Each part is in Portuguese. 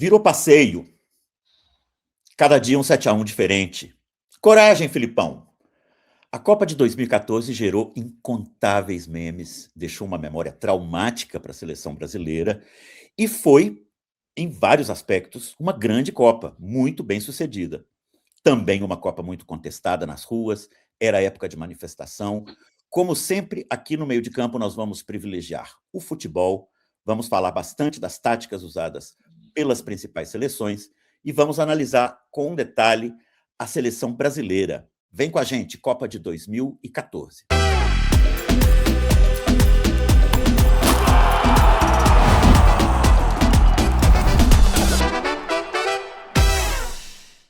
Virou passeio. Cada dia um 7-1 diferente. Coragem, Filipão. A Copa de 2014 gerou incontáveis memes, deixou uma memória traumática para a seleção brasileira e foi, em vários aspectos, uma grande Copa, muito bem sucedida. Também uma Copa muito contestada nas ruas, era época de manifestação. Como sempre, aqui no meio de campo nós vamos privilegiar o futebol, vamos falar bastante das táticas usadas pelas principais seleções e vamos analisar com detalhe a seleção brasileira. Vem com a gente, Copa de 2014.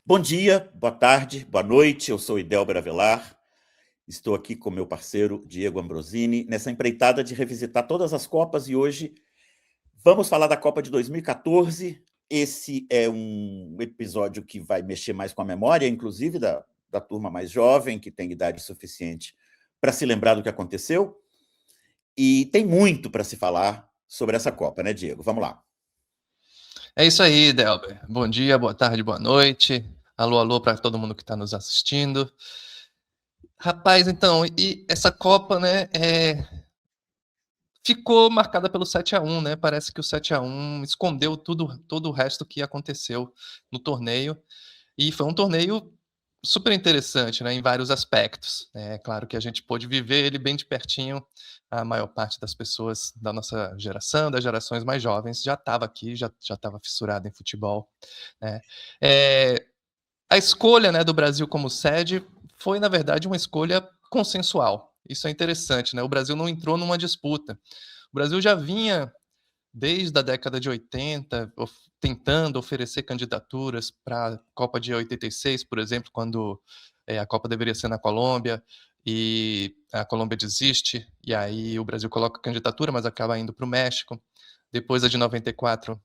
Bom dia, boa tarde, boa noite, eu sou Idelber Avelar, estou aqui com meu parceiro Diego Ambrosini, nessa empreitada de revisitar todas as Copas e hoje vamos falar da Copa de 2014. Esse é um episódio que vai mexer mais com a memória, inclusive da turma mais jovem, que tem idade suficiente para se lembrar do que aconteceu, e tem muito para se falar sobre essa Copa, né, Diego? Vamos lá. É isso aí, Delber. Bom dia, boa tarde, boa noite. Alô, alô para todo mundo que está nos assistindo. Rapaz, então, e essa Copa, né, ficou marcada pelo 7-1, né? Parece que o 7-1 escondeu todo o resto que aconteceu no torneio. E foi um torneio super interessante, né, em vários aspectos. É claro que a gente pôde viver ele bem de pertinho. A maior parte das pessoas da nossa geração, das gerações mais jovens, já estava aqui, já estava fissurada em futebol, né. A escolha, né, do Brasil como sede foi, na verdade, uma escolha consensual. Isso é interessante, né? O Brasil não entrou numa disputa. O Brasil já vinha, desde a década de 80, tentando oferecer candidaturas para a Copa de 86, por exemplo, quando a Copa deveria ser na Colômbia e a Colômbia desiste, e aí o Brasil coloca candidatura, mas acaba indo para o México. Depois a de 94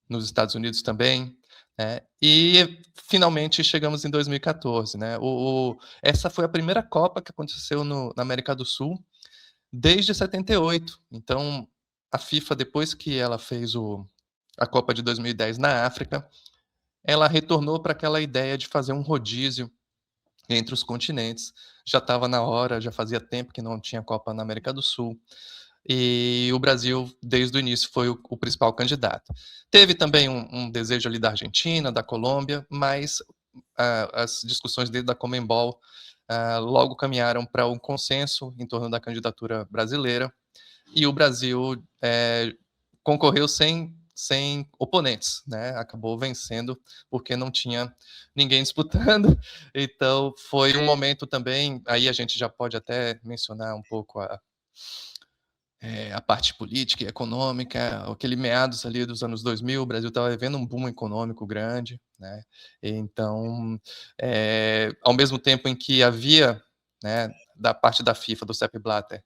nos Estados Unidos também, né? E finalmente chegamos em 2014, né? Essa foi a primeira Copa que aconteceu na América do Sul desde 78. Então, a FIFA, depois que ela fez a Copa de 2010 na África, ela retornou para aquela ideia de fazer um rodízio entre os continentes. Já estava na hora, já fazia tempo que não tinha Copa na América do Sul. E o Brasil, desde o início, foi o principal candidato. Teve também um desejo ali da Argentina, da Colômbia, mas as discussões dentro da Conmebol logo caminharam para um consenso em torno da candidatura brasileira, e o Brasil concorreu sem oponentes, né? Acabou vencendo porque não tinha ninguém disputando. Então foi um momento também, aí a gente já pode até mencionar um pouco a parte política e econômica. Aquele meados ali dos anos 2000, o Brasil estava vivendo um boom econômico grande, né? Então, ao mesmo tempo em que havia, né, da parte da FIFA, do Sepp Blatter,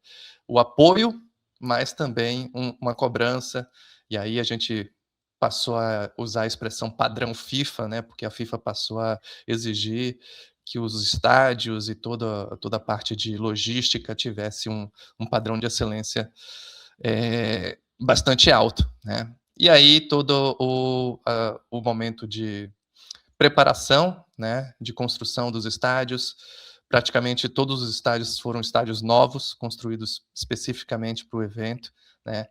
o apoio, mas também uma cobrança, e aí a gente passou a usar a expressão padrão FIFA, né, porque a FIFA passou a exigir que os estádios e toda a parte de logística tivesse um padrão de excelência bastante alto, né? E aí todo o momento de preparação, né, de construção dos estádios. Praticamente todos os estádios foram estádios novos, construídos especificamente para o evento, né?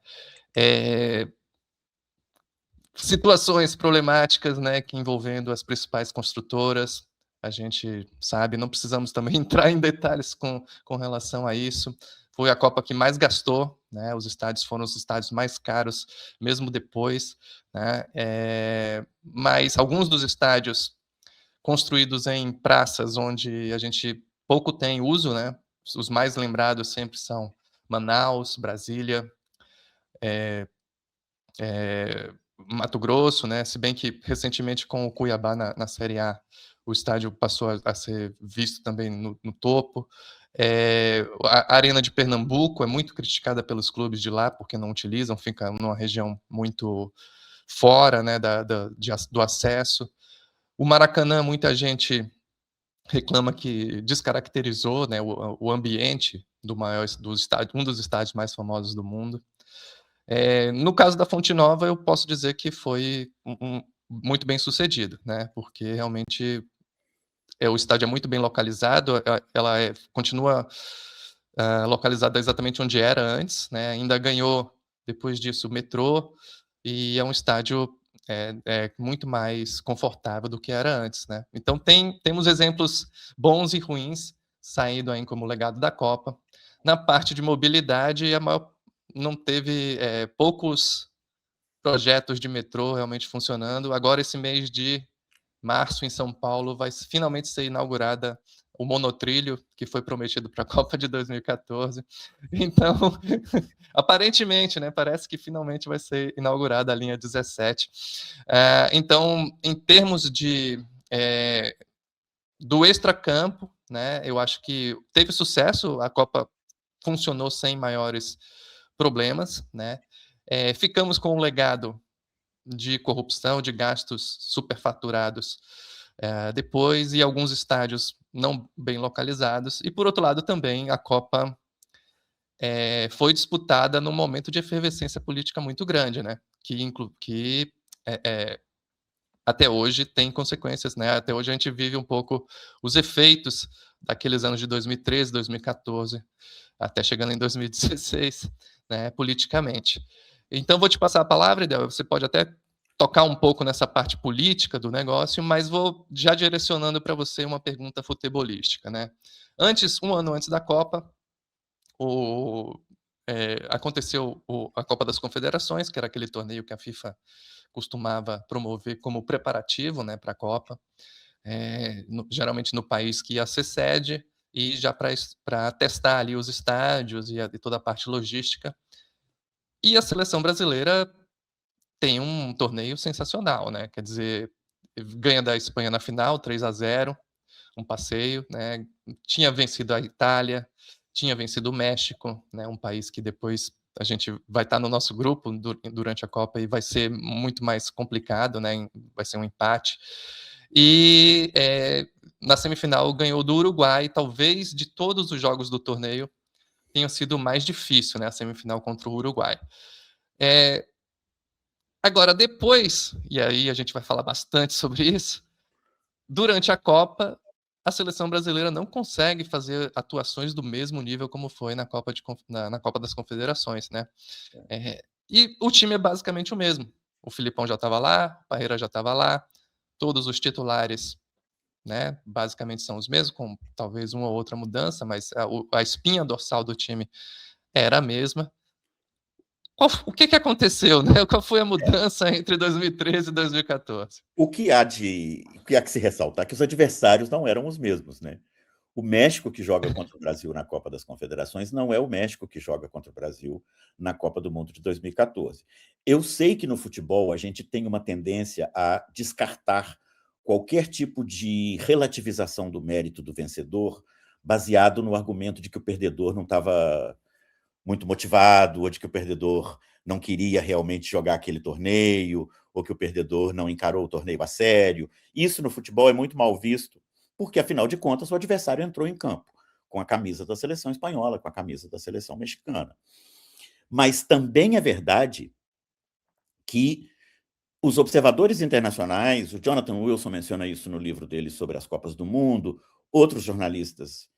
Situações problemáticas, né, que envolvendo as principais construtoras, a gente sabe, não precisamos também entrar em detalhes com relação a isso. Foi a Copa que mais gastou, né, os estádios foram os estádios mais caros, mesmo depois, né, mas alguns dos estádios construídos em praças onde a gente pouco tem uso, né, os mais lembrados sempre são Manaus, Brasília, Mato Grosso, né? Se bem que recentemente com o Cuiabá na Série A, o estádio passou a ser visto também no topo. A Arena de Pernambuco é muito criticada pelos clubes de lá, porque não utilizam, fica numa região muito fora, né, do acesso. O Maracanã, muita gente reclama que descaracterizou, né, o ambiente dos estádios, um dos estádios mais famosos do mundo. No caso da Fonte Nova, eu posso dizer que foi muito bem sucedido, né? Porque realmente o estádio é muito bem localizado, ela continua localizada exatamente onde era antes, né? Ainda ganhou depois disso o metrô e é um estádio muito mais confortável do que era antes, né? Então temos exemplos bons e ruins saindo aí como legado da Copa. Na parte de mobilidade, não teve poucos projetos de metrô realmente funcionando. Agora, esse mês de março, em São Paulo, vai finalmente ser inaugurada o monotrilho, que foi prometido para a Copa de 2014. Então, aparentemente, né, parece que finalmente vai ser inaugurada a linha 17. Então, em termos do extracampo, né, eu acho que teve sucesso, a Copa funcionou sem maiores problemas, né? Ficamos com um legado de corrupção, de gastos superfaturados depois, e alguns estádios não bem localizados. E, por outro lado, também a Copa foi disputada num momento de efervescência política muito grande, né? Que até hoje tem consequências, né? Até hoje a gente vive um pouco os efeitos daqueles anos de 2013, 2014, até chegando em 2016, né, politicamente. Então, vou te passar a palavra, Idel, você pode até tocar um pouco nessa parte política do negócio, mas vou já direcionando para você uma pergunta futebolística, né? Um ano antes da Copa, aconteceu a Copa das Confederações, que era aquele torneio que a FIFA costumava promover como preparativo, né, para a Copa, geralmente no país que ia ser sede, e já para testar ali os estádios e toda a parte logística. E a seleção brasileira tem um torneio sensacional, né? Quer dizer, ganha da Espanha na final, 3-0, um passeio, né? Tinha vencido a Itália, tinha vencido o México, né? Um país que depois a gente vai estar no nosso grupo durante a Copa e vai ser muito mais complicado, né? Vai ser um empate. E na semifinal ganhou do Uruguai, talvez de todos os jogos do torneio tenha sido o mais difícil, né? A semifinal contra o Uruguai. Agora, depois, e aí a gente vai falar bastante sobre isso, durante a Copa, a seleção brasileira não consegue fazer atuações do mesmo nível como foi na Copa das Confederações, né? E o time é basicamente o mesmo. O Filipão já estava lá, o Parreira já estava lá, todos os titulares, né, basicamente são os mesmos, com talvez uma ou outra mudança, mas a espinha dorsal do time era a mesma. O que aconteceu, né? Qual foi a mudança entre 2013 e 2014? O que há que se ressaltar é que os adversários não eram os mesmos, né? O México que joga contra o Brasil na Copa das Confederações não é o México que joga contra o Brasil na Copa do Mundo de 2014. Eu sei que no futebol a gente tem uma tendência a descartar qualquer tipo de relativização do mérito do vencedor baseado no argumento de que o perdedor não estava muito motivado, ou de que o perdedor não queria realmente jogar aquele torneio, ou que o perdedor não encarou o torneio a sério. Isso no futebol é muito mal visto, porque, afinal de contas, o adversário entrou em campo com a camisa da seleção espanhola, com a camisa da seleção mexicana. Mas também é verdade que os observadores internacionais, o Jonathan Wilson menciona isso no livro dele sobre as Copas do Mundo, outros jornalistas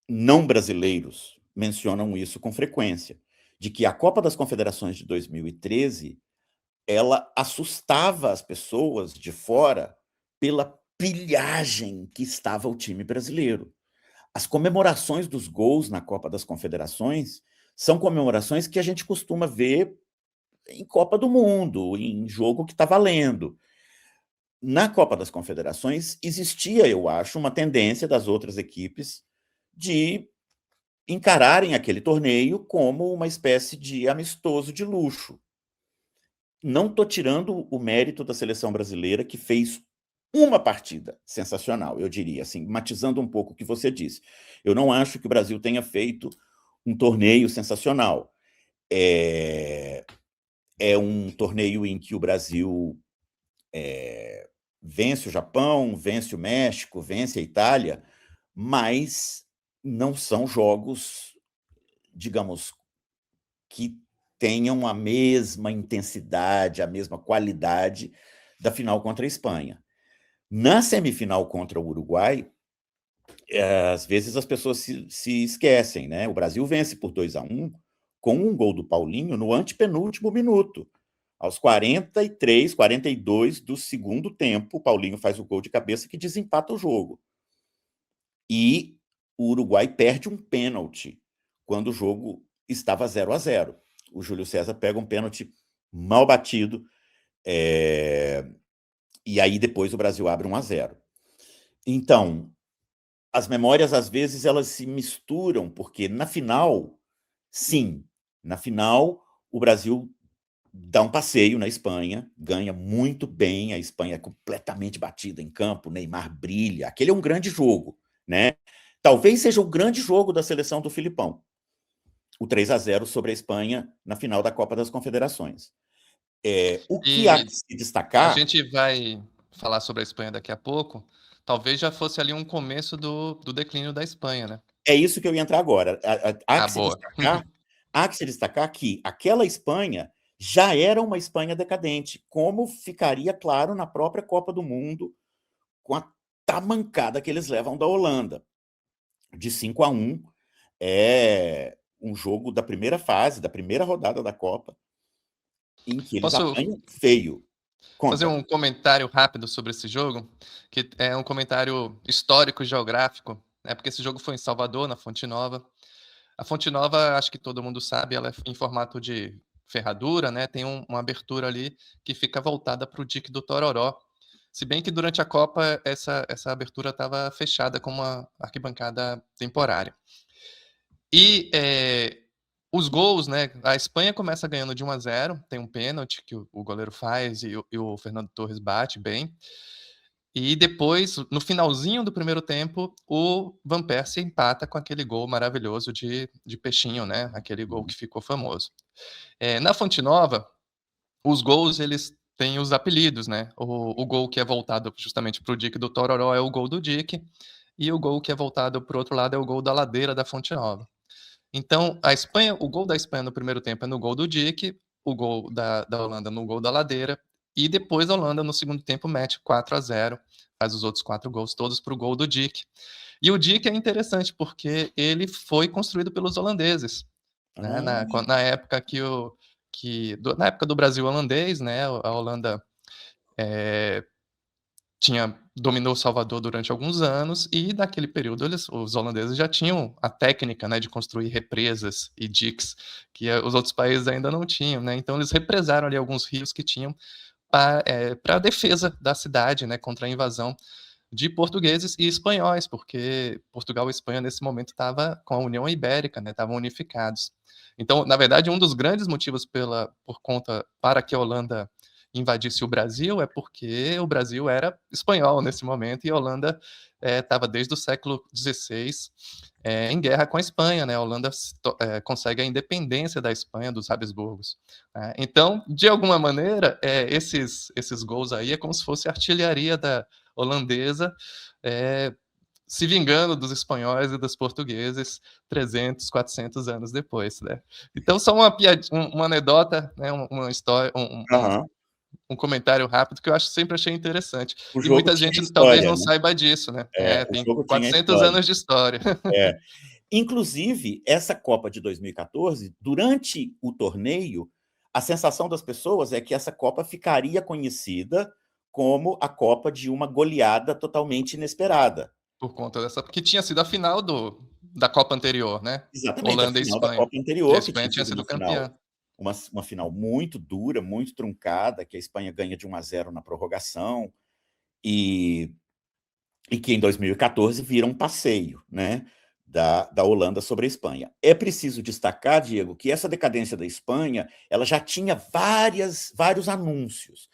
não brasileiros mencionam isso com frequência, de que a Copa das Confederações de 2013 ela assustava as pessoas de fora pela pilhagem que estava o time brasileiro. As comemorações dos gols na Copa das Confederações são comemorações que a gente costuma ver em Copa do Mundo, em jogo que está valendo. Na Copa das Confederações existia, eu acho, uma tendência das outras equipes de encararem aquele torneio como uma espécie de amistoso de luxo. Não estou tirando o mérito da seleção brasileira, que fez uma partida sensacional, eu diria, assim, matizando um pouco o que você disse. Eu não acho que o Brasil tenha feito um torneio sensacional. É um torneio em que o Brasil vence o Japão, vence o México, vence a Itália, mas não são jogos, digamos, que tenham a mesma intensidade, a mesma qualidade da final contra a Espanha. Na semifinal contra o Uruguai, às vezes as pessoas se esquecem, né? O Brasil vence por 2-1 com um gol do Paulinho no antepenúltimo minuto. Aos 43, 42 do segundo tempo, o Paulinho faz o gol de cabeça que desempata o jogo. E o Uruguai perde um pênalti quando o jogo estava 0-0. O Júlio César pega um pênalti mal batido, e aí depois o Brasil abre 1-0. Então, as memórias, às vezes, elas se misturam, porque na final, sim, na final, o Brasil dá um passeio na Espanha, ganha muito bem, a Espanha é completamente batida em campo, Neymar brilha, aquele é um grande jogo, né? Talvez seja o grande jogo da seleção do Filipão, o 3-0 sobre a Espanha na final da Copa das Confederações. O que há E que se a destacar gente vai falar sobre a Espanha daqui a pouco, talvez já fosse ali um começo do declínio da Espanha, né. é isso que eu ia entrar agora. Há Ah, que se boa. destacar, há que se destacar que aquela Espanha já era uma Espanha decadente, como ficaria claro na própria Copa do Mundo, com a tamancada que eles levam da Holanda, de 5-1. É um jogo da primeira fase, da primeira rodada da Copa, em que eles Posso apanham feio. fazer Conta. um comentário rápido sobre esse jogo? Que é um comentário histórico e geográfico, né, porque esse jogo foi em Salvador, na Fonte Nova. A Fonte Nova, acho que todo mundo sabe, ela é em formato de ferradura, né, tem uma abertura ali que fica voltada para o dique do Tororó. Se bem que durante a Copa essa abertura estava fechada com uma arquibancada temporária. E, os gols, né, a Espanha começa ganhando de 1-0, tem um pênalti que o goleiro faz e o Fernando Torres bate bem. E depois, no finalzinho do primeiro tempo, o Van Persie empata com aquele gol maravilhoso de peixinho, né, aquele gol que ficou famoso. Na Fonte Nova, os gols eles têm os apelidos, né, o gol que é voltado justamente para o dique do Tororó é o gol do dique, e o gol que é voltado para o outro lado é o gol da ladeira da Fonte Nova. Então, a Espanha, o gol da Espanha no primeiro tempo é no gol do Dique, o gol da Holanda no gol da Ladeira, e depois a Holanda no segundo tempo mete 4-0, faz os outros 4 gols todos para o gol do Dique. E o Dique é interessante porque ele foi construído pelos holandeses, né, Ah, na época na época do Brasil holandês, né, a Holanda dominou Salvador durante alguns anos e naquele período os holandeses já tinham a técnica, né, de construir represas e diques que os outros países ainda não tinham, né, então eles represaram ali alguns rios que tinham para a defesa da cidade, né, contra a invasão de portugueses e espanhóis, porque Portugal e Espanha nesse momento estava com a União Ibérica, né, estavam unificados. Então, na verdade, um dos grandes motivos para que a Holanda invadisse o Brasil é porque o Brasil era espanhol nesse momento e a Holanda estava desde o século XVI em guerra com a Espanha, né? A Holanda consegue a independência da Espanha dos Habsburgos. Né? Então, de alguma maneira, esses gols aí é como se fosse a artilharia da holandesa se vingando dos espanhóis e dos portugueses 300, 400 anos depois, né? Então, só uma anedota, né, uma história, aham. um comentário rápido que eu sempre achei interessante. O E jogo muita tinha gente talvez história, não né? saiba disso, né? O Tem jogo tinha 400 história. anos de história. É. Inclusive, essa Copa de 2014, durante o torneio, a sensação das pessoas é que essa Copa ficaria conhecida como a Copa de uma goleada totalmente inesperada. Por conta dessa, porque tinha sido a final da Copa anterior, né? Exatamente, a Holanda e final da Espanha. Copa E a anterior, que Espanha tinha tinha sido sido campeã. uma final muito dura, muito truncada, que a Espanha ganha de 1-0 na prorrogação, e, e que em 2014 vira um passeio, né, da Holanda sobre a Espanha. É preciso destacar, Diego, que essa decadência da Espanha ela já tinha vários anúncios.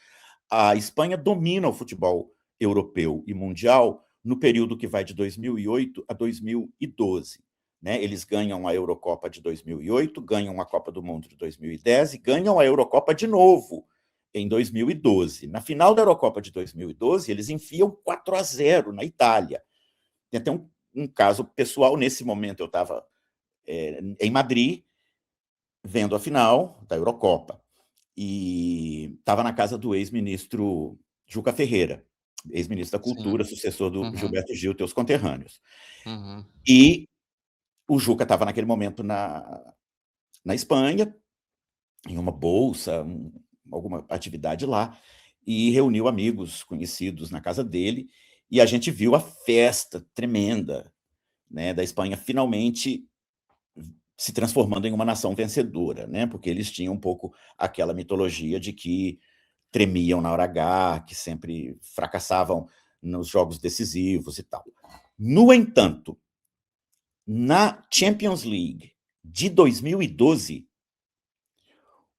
A Espanha domina o futebol europeu e mundial no período que vai de 2008 a 2012. Né? Eles ganham a Eurocopa de 2008, ganham a Copa do Mundo de 2010 e ganham a Eurocopa de novo em 2012. Na final da Eurocopa de 2012, eles enfiam 4-0 na Itália. Tem até um caso pessoal, nesse momento eu estava em Madrid, vendo a final da Eurocopa, e estava na casa do ex-ministro Juca Ferreira, ex-ministro da Cultura, Sim. sucessor do Uhum. Gilberto Gil, teus conterrâneos. Uhum. E o Juca estava naquele momento na Espanha, em uma bolsa, alguma atividade lá, e reuniu amigos conhecidos na casa dele, e a gente viu a festa tremenda, né, da Espanha finalmente se transformando em uma nação vencedora, né, porque eles tinham um pouco aquela mitologia de que tremiam na hora H, que sempre fracassavam nos jogos decisivos e tal. No entanto, na Champions League de 2012,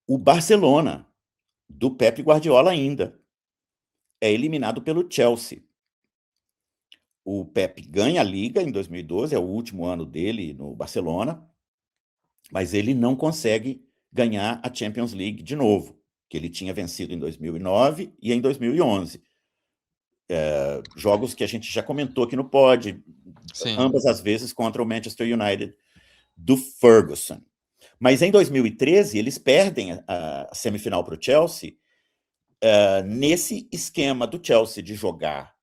o Barcelona, do Pep Guardiola ainda, é eliminado pelo Chelsea. O Pep ganha a Liga em 2012, é o último ano dele no Barcelona, mas ele não consegue ganhar a Champions League de novo, que ele tinha vencido em 2009 e em 2011. Jogos que a gente já comentou aqui no pod, Sim. ambas as vezes contra o Manchester United do Ferguson. Mas em 2013 eles perdem a semifinal para o Chelsea, nesse esquema do Chelsea de jogar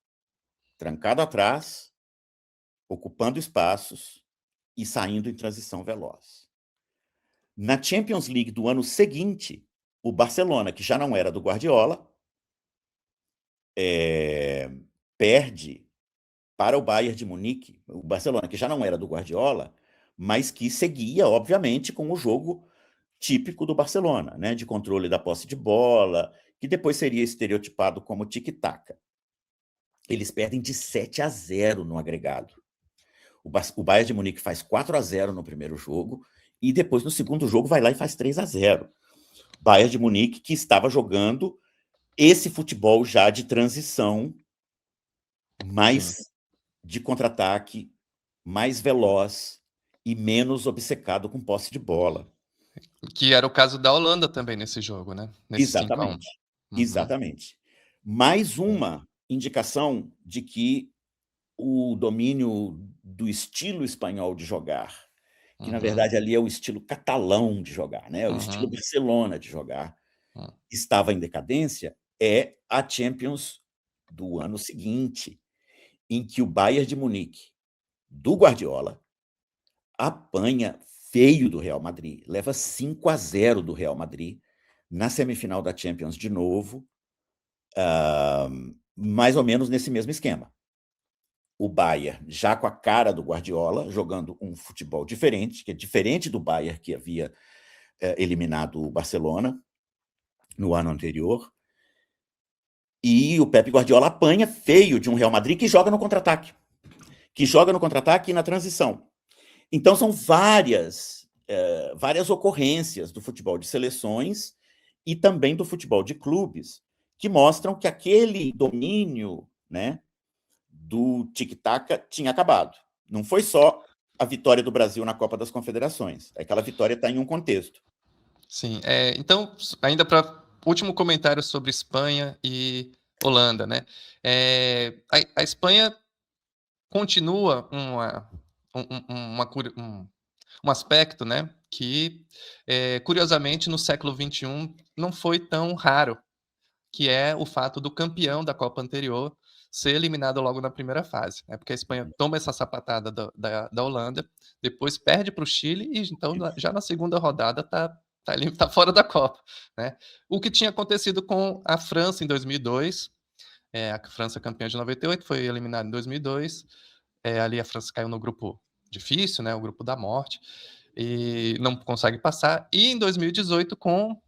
trancado atrás, ocupando espaços e saindo em transição veloz. Na Champions League do ano seguinte, o Barcelona, que já não era do Guardiola, perde para o Bayern de Munique. O Barcelona, que já não era do Guardiola, mas que seguia, obviamente, com o jogo típico do Barcelona, né, de controle da posse de bola, que depois seria estereotipado como tic-tac. Eles perdem de 7-0 no agregado. O Bayern de Munique faz 4-0 no primeiro jogo e depois, no segundo jogo, vai lá e faz 3-0. Bayern de Munique, que estava jogando esse futebol já de transição, mais Sim. de contra-ataque, mais veloz e menos obcecado com posse de bola. Que era o caso da Holanda também nesse jogo, né? Nesse 5-1. Exatamente. Uhum. Exatamente. Mais uma indicação de que o domínio do estilo espanhol de jogar, que na Uhum. verdade ali é o estilo catalão de jogar, né, o estilo Uhum. Barcelona de jogar, Uhum. estava em decadência, é a Champions do ano seguinte, em que o Bayern de Munique, do Guardiola, apanha feio do Real Madrid, leva 5-0 do Real Madrid na semifinal da Champions de novo, mais ou menos nesse mesmo esquema. O Bayern, já com a cara do Guardiola, jogando um futebol diferente, que é diferente do Bayern que havia eliminado o Barcelona no ano anterior. E o Pep Guardiola apanha feio de um Real Madrid que joga no contra-ataque. Que joga no contra-ataque e na transição. Então são várias ocorrências do futebol de seleções e também do futebol de clubes que mostram que aquele domínio, né, do tic-tac tinha acabado. Não foi só a vitória do Brasil na Copa das Confederações. Aquela vitória está em um contexto. Sim. Então, ainda para último comentário sobre Espanha e Holanda, né? A Espanha continua um aspecto, né, que, curiosamente, no século XXI não foi tão raro, que é o fato do campeão da Copa anterior ser eliminado logo na primeira fase, né, porque a Espanha toma essa sapatada da Holanda, depois perde para o Chile e então já na segunda rodada tá fora da Copa, né. O que tinha acontecido com a França em 2002, a França campeã de 98, foi eliminada em 2002, ali a França caiu no grupo difícil, né, o grupo da morte, e não consegue passar. E em 2018 com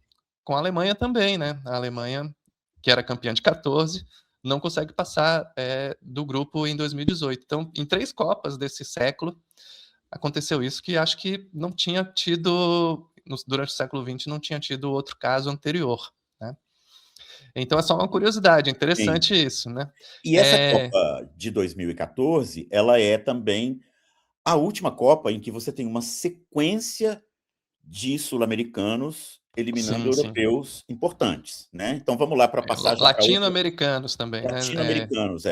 a Alemanha também, né, a Alemanha, que era campeã de 14, não consegue passar, do grupo em 2018. Então, em 3 Copas desse século, aconteceu isso que acho que não tinha tido, durante o século XX, não tinha tido outro caso anterior, né. Então é só uma curiosidade, é Sim. interessante isso, né. E essa Copa de 2014, ela é também a última Copa em que você tem uma sequência de sul-americanos eliminando Sim, sim. europeus importantes, né. Então vamos lá para passar já para outra. Latino-americanos também, né, Latino-americanos,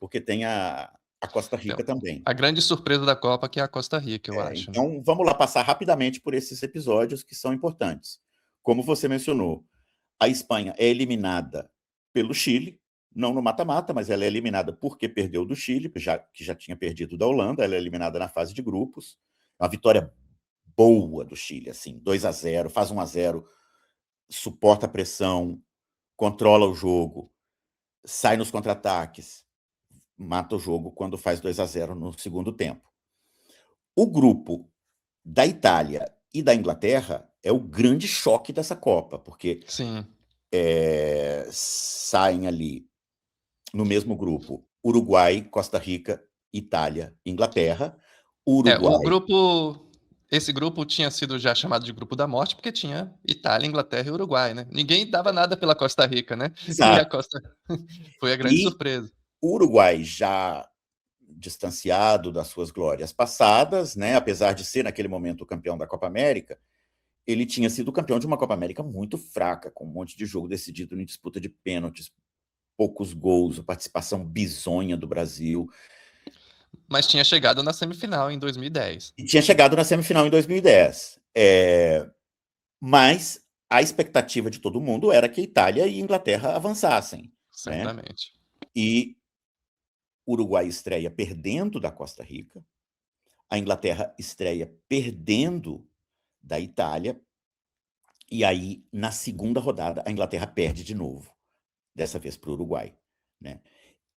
porque tem a Costa Rica então, também. a grande surpresa da Copa que é a Costa Rica, eu acho, né. Então vamos lá passar rapidamente por esses episódios que são importantes. Como você mencionou, a Espanha é eliminada pelo Chile, não no mata-mata, mas ela é eliminada porque perdeu do Chile, que já tinha perdido da Holanda. Ela é eliminada na fase de grupos. Uma vitória boa do Chile, assim, 2-0, faz 1-0, suporta a pressão, controla o jogo, sai nos contra-ataques, mata o jogo quando faz 2-0 no segundo tempo. O grupo da Itália e da Inglaterra é o grande choque dessa Copa, porque Sim. saem ali no mesmo grupo Uruguai, Costa Rica, Itália, Inglaterra. O O Uruguai. grupo. Esse grupo tinha sido já chamado de grupo da morte, porque tinha Itália, Inglaterra e Uruguai, né? Ninguém dava nada pela Costa Rica, né? E a Exato. Costa foi a grande E surpresa. o Uruguai já distanciado das suas glórias passadas, né? Apesar de ser naquele momento o campeão da Copa América, ele tinha sido campeão de uma Copa América muito fraca, com um monte de jogo decidido em disputa de pênaltis, poucos gols, participação bizonha do Brasil. Mas tinha chegado na semifinal em 2010. E tinha chegado na semifinal em 2010. Mas a expectativa de todo mundo era que Itália e Inglaterra avançassem, né? Certamente. E o Uruguai estreia perdendo da Costa Rica, a Inglaterra estreia perdendo da Itália, e aí, na segunda rodada, a Inglaterra perde de novo, dessa vez para o Uruguai, né?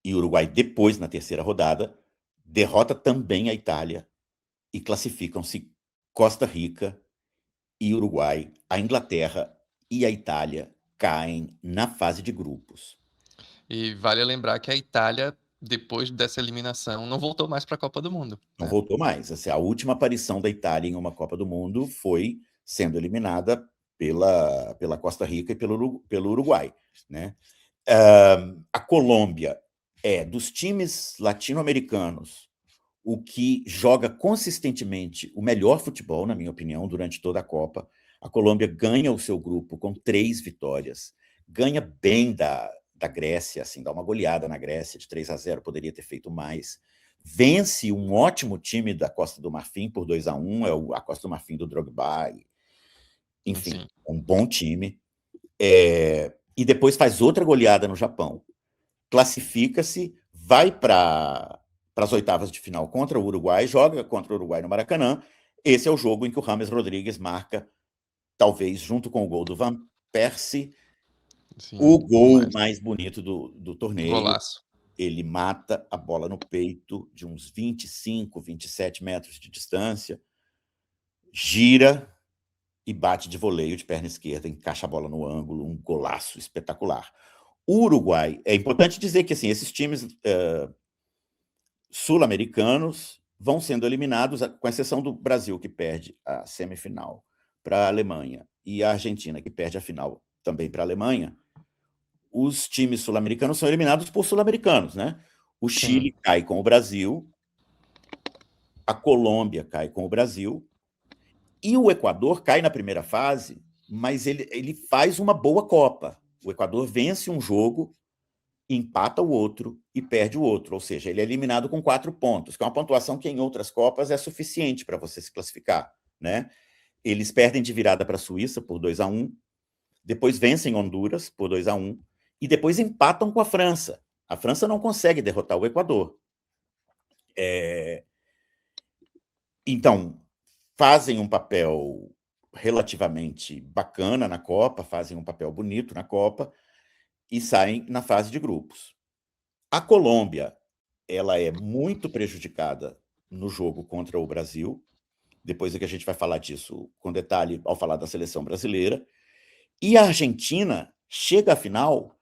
E o Uruguai, depois, na terceira rodada, derrota também a Itália e classificam-se Costa Rica e Uruguai. A Inglaterra e a Itália caem na fase de grupos. E vale lembrar que a Itália, depois dessa eliminação, não voltou mais para a Copa do Mundo, Não né? voltou mais. Assim, a última aparição da Itália em uma Copa do Mundo foi sendo eliminada pela Costa Rica e pelo Uruguai, né? A Colômbia é, dos times latino-americanos, o que joga consistentemente o melhor futebol, na minha opinião, durante toda a Copa. A Colômbia ganha o seu grupo com 3 vitórias, ganha bem da Grécia, assim, dá uma goleada na Grécia de 3-0, poderia ter feito mais. Vence um ótimo time da Costa do Marfim por 2-1, a Costa do Marfim do Drogba, enfim, Sim. um bom time. E depois faz outra goleada no Japão, classifica-se, vai para as oitavas de final contra o Uruguai, joga contra o Uruguai no Maracanã. Esse é o jogo em que o James Rodrigues marca, talvez junto com o gol do Van Persie, o Sim, gol mais bonito do torneio. golaço. Ele mata a bola no peito de uns 25, 27 metros de distância, gira e bate de voleio de perna esquerda, encaixa a bola no ângulo, um golaço espetacular. O Uruguai, é importante dizer que assim, esses times sul-americanos vão sendo eliminados, com exceção do Brasil, que perde a semifinal para a Alemanha, e a Argentina, que perde a final também para a Alemanha. Os times sul-americanos são eliminados por sul-americanos, né? O Chile Sim. cai com o Brasil, a Colômbia cai com o Brasil, e o Equador cai na primeira fase, mas ele faz uma boa Copa. O Equador vence um jogo, empata o outro e perde o outro, ou seja, ele é eliminado com 4 pontos, que é uma pontuação que em outras Copas é suficiente para você se classificar, né? Eles perdem de virada para a Suíça por 2-1, depois vencem Honduras por 2-1 e depois empatam com a França. A França não consegue derrotar o Equador. Então, fazem um papel relativamente bacana na Copa, fazem um papel bonito na Copa e saem na fase de grupos. A Colômbia, ela é muito prejudicada no jogo contra o Brasil, depois é que a gente vai falar disso com detalhe ao falar da seleção brasileira, e a Argentina chega à final,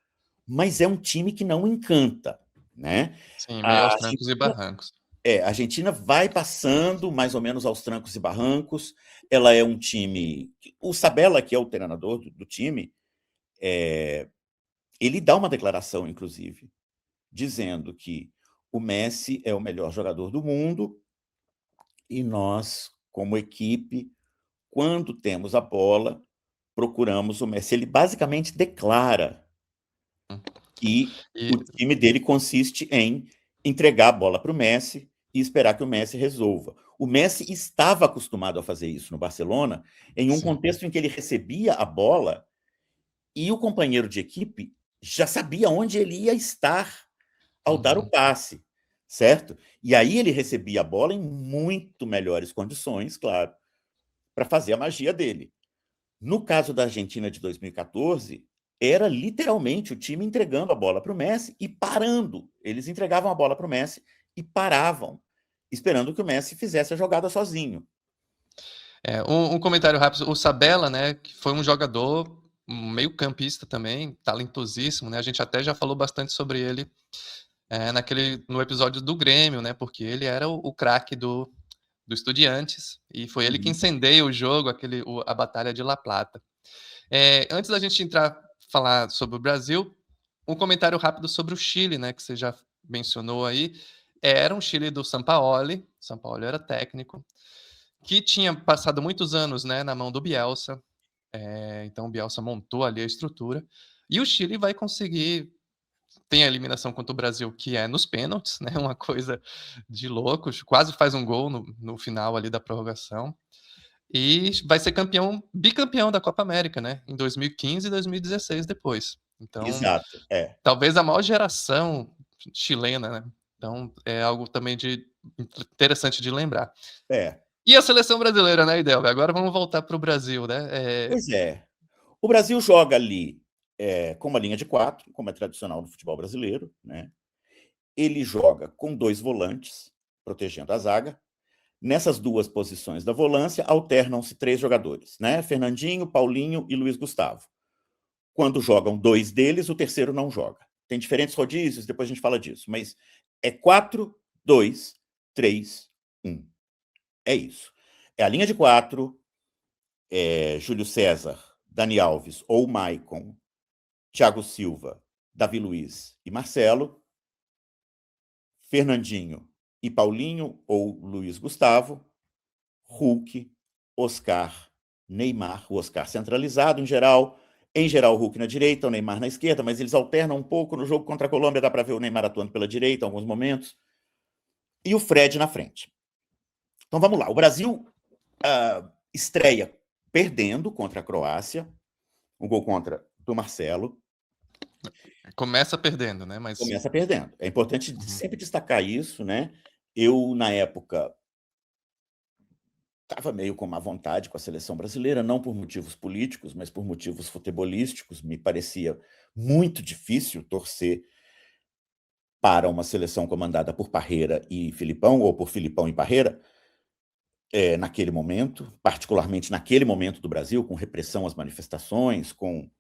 mas é um time que não encanta, né? Sim, meio A aos trancos e Argentina, barrancos. a Argentina vai passando mais ou menos aos trancos e barrancos, ela é um time... O Sabella, que é o treinador do time, ele dá uma declaração, inclusive, dizendo que o Messi é o melhor jogador do mundo e nós, como equipe, quando temos a bola, procuramos o Messi. Ele basicamente declara que o E time dele consiste em entregar a bola para o Messi e esperar que o Messi resolva. O Messi estava acostumado a fazer isso no Barcelona, em um sim, contexto em que ele recebia a bola e o companheiro de equipe já sabia onde ele ia estar ao dar o Uhum. passe, certo? E aí ele recebia a bola em muito melhores condições, claro, para fazer a magia dele. No caso da Argentina de 2014, era literalmente o time entregando a bola para o Messi e parando. Eles entregavam a bola para o Messi e paravam, esperando que o Messi fizesse a jogada sozinho. Um comentário rápido, o Sabella, né, que foi um jogador, um meio-campista também, talentosíssimo, né? A gente até já falou bastante sobre ele no episódio do Grêmio, né? Porque ele era o craque do Estudiantes e foi ele que Uhum. incendeia o jogo, a Batalha de La Plata. Antes da gente falar sobre o Brasil, um comentário rápido sobre o Chile, né? Que você já mencionou aí. Era um Chile do Sampaoli. Sampaoli era técnico que tinha passado muitos anos, né, na mão do Bielsa. Então o Bielsa montou ali a estrutura. E o Chile vai conseguir. Tem a eliminação contra o Brasil, que é nos pênaltis, né? Uma coisa de loucos. Quase faz um gol no final ali da prorrogação. E vai ser bicampeão da Copa América, né? Em 2015 e 2016 depois. Então, Exato, é. talvez a maior geração chilena, né? Então, é algo também de interessante de lembrar. É. E a seleção brasileira, né, Idelber? Agora vamos voltar para o Brasil, né? Pois é. O Brasil joga ali com uma linha de 4, como é tradicional no futebol brasileiro, né? Ele joga com 2 volantes, protegendo a zaga. Nessas 2 posições da volância, alternam-se 3 jogadores, né? Fernandinho, Paulinho e Luiz Gustavo. Quando jogam 2 deles, o terceiro não joga. Tem diferentes rodízios, depois a gente fala disso, mas é 4, 2, 3, 1. É isso. É a linha de 4, Júlio César, Dani Alves ou Maicon, Thiago Silva, Davi Luiz e Marcelo, Fernandinho e Paulinho ou Luiz Gustavo, Hulk, Oscar, Neymar, o Oscar centralizado em geral o Hulk na direita, o Neymar na esquerda, mas eles alternam um pouco. No jogo contra a Colômbia dá para ver o Neymar atuando pela direita em alguns momentos, e o Fred na frente. Então vamos lá, o Brasil estreia perdendo contra a Croácia, um gol contra do Marcelo. Começa perdendo, né? Mas. Começa perdendo. É importante Uhum. sempre destacar isso, né? Eu, na época, estava meio com má vontade com a seleção brasileira, não por motivos políticos, mas por motivos futebolísticos. Me parecia muito difícil torcer para uma seleção comandada por Parreira e Filipão, ou por Filipão e Parreira, naquele momento, particularmente naquele momento do Brasil, com repressão às manifestações, com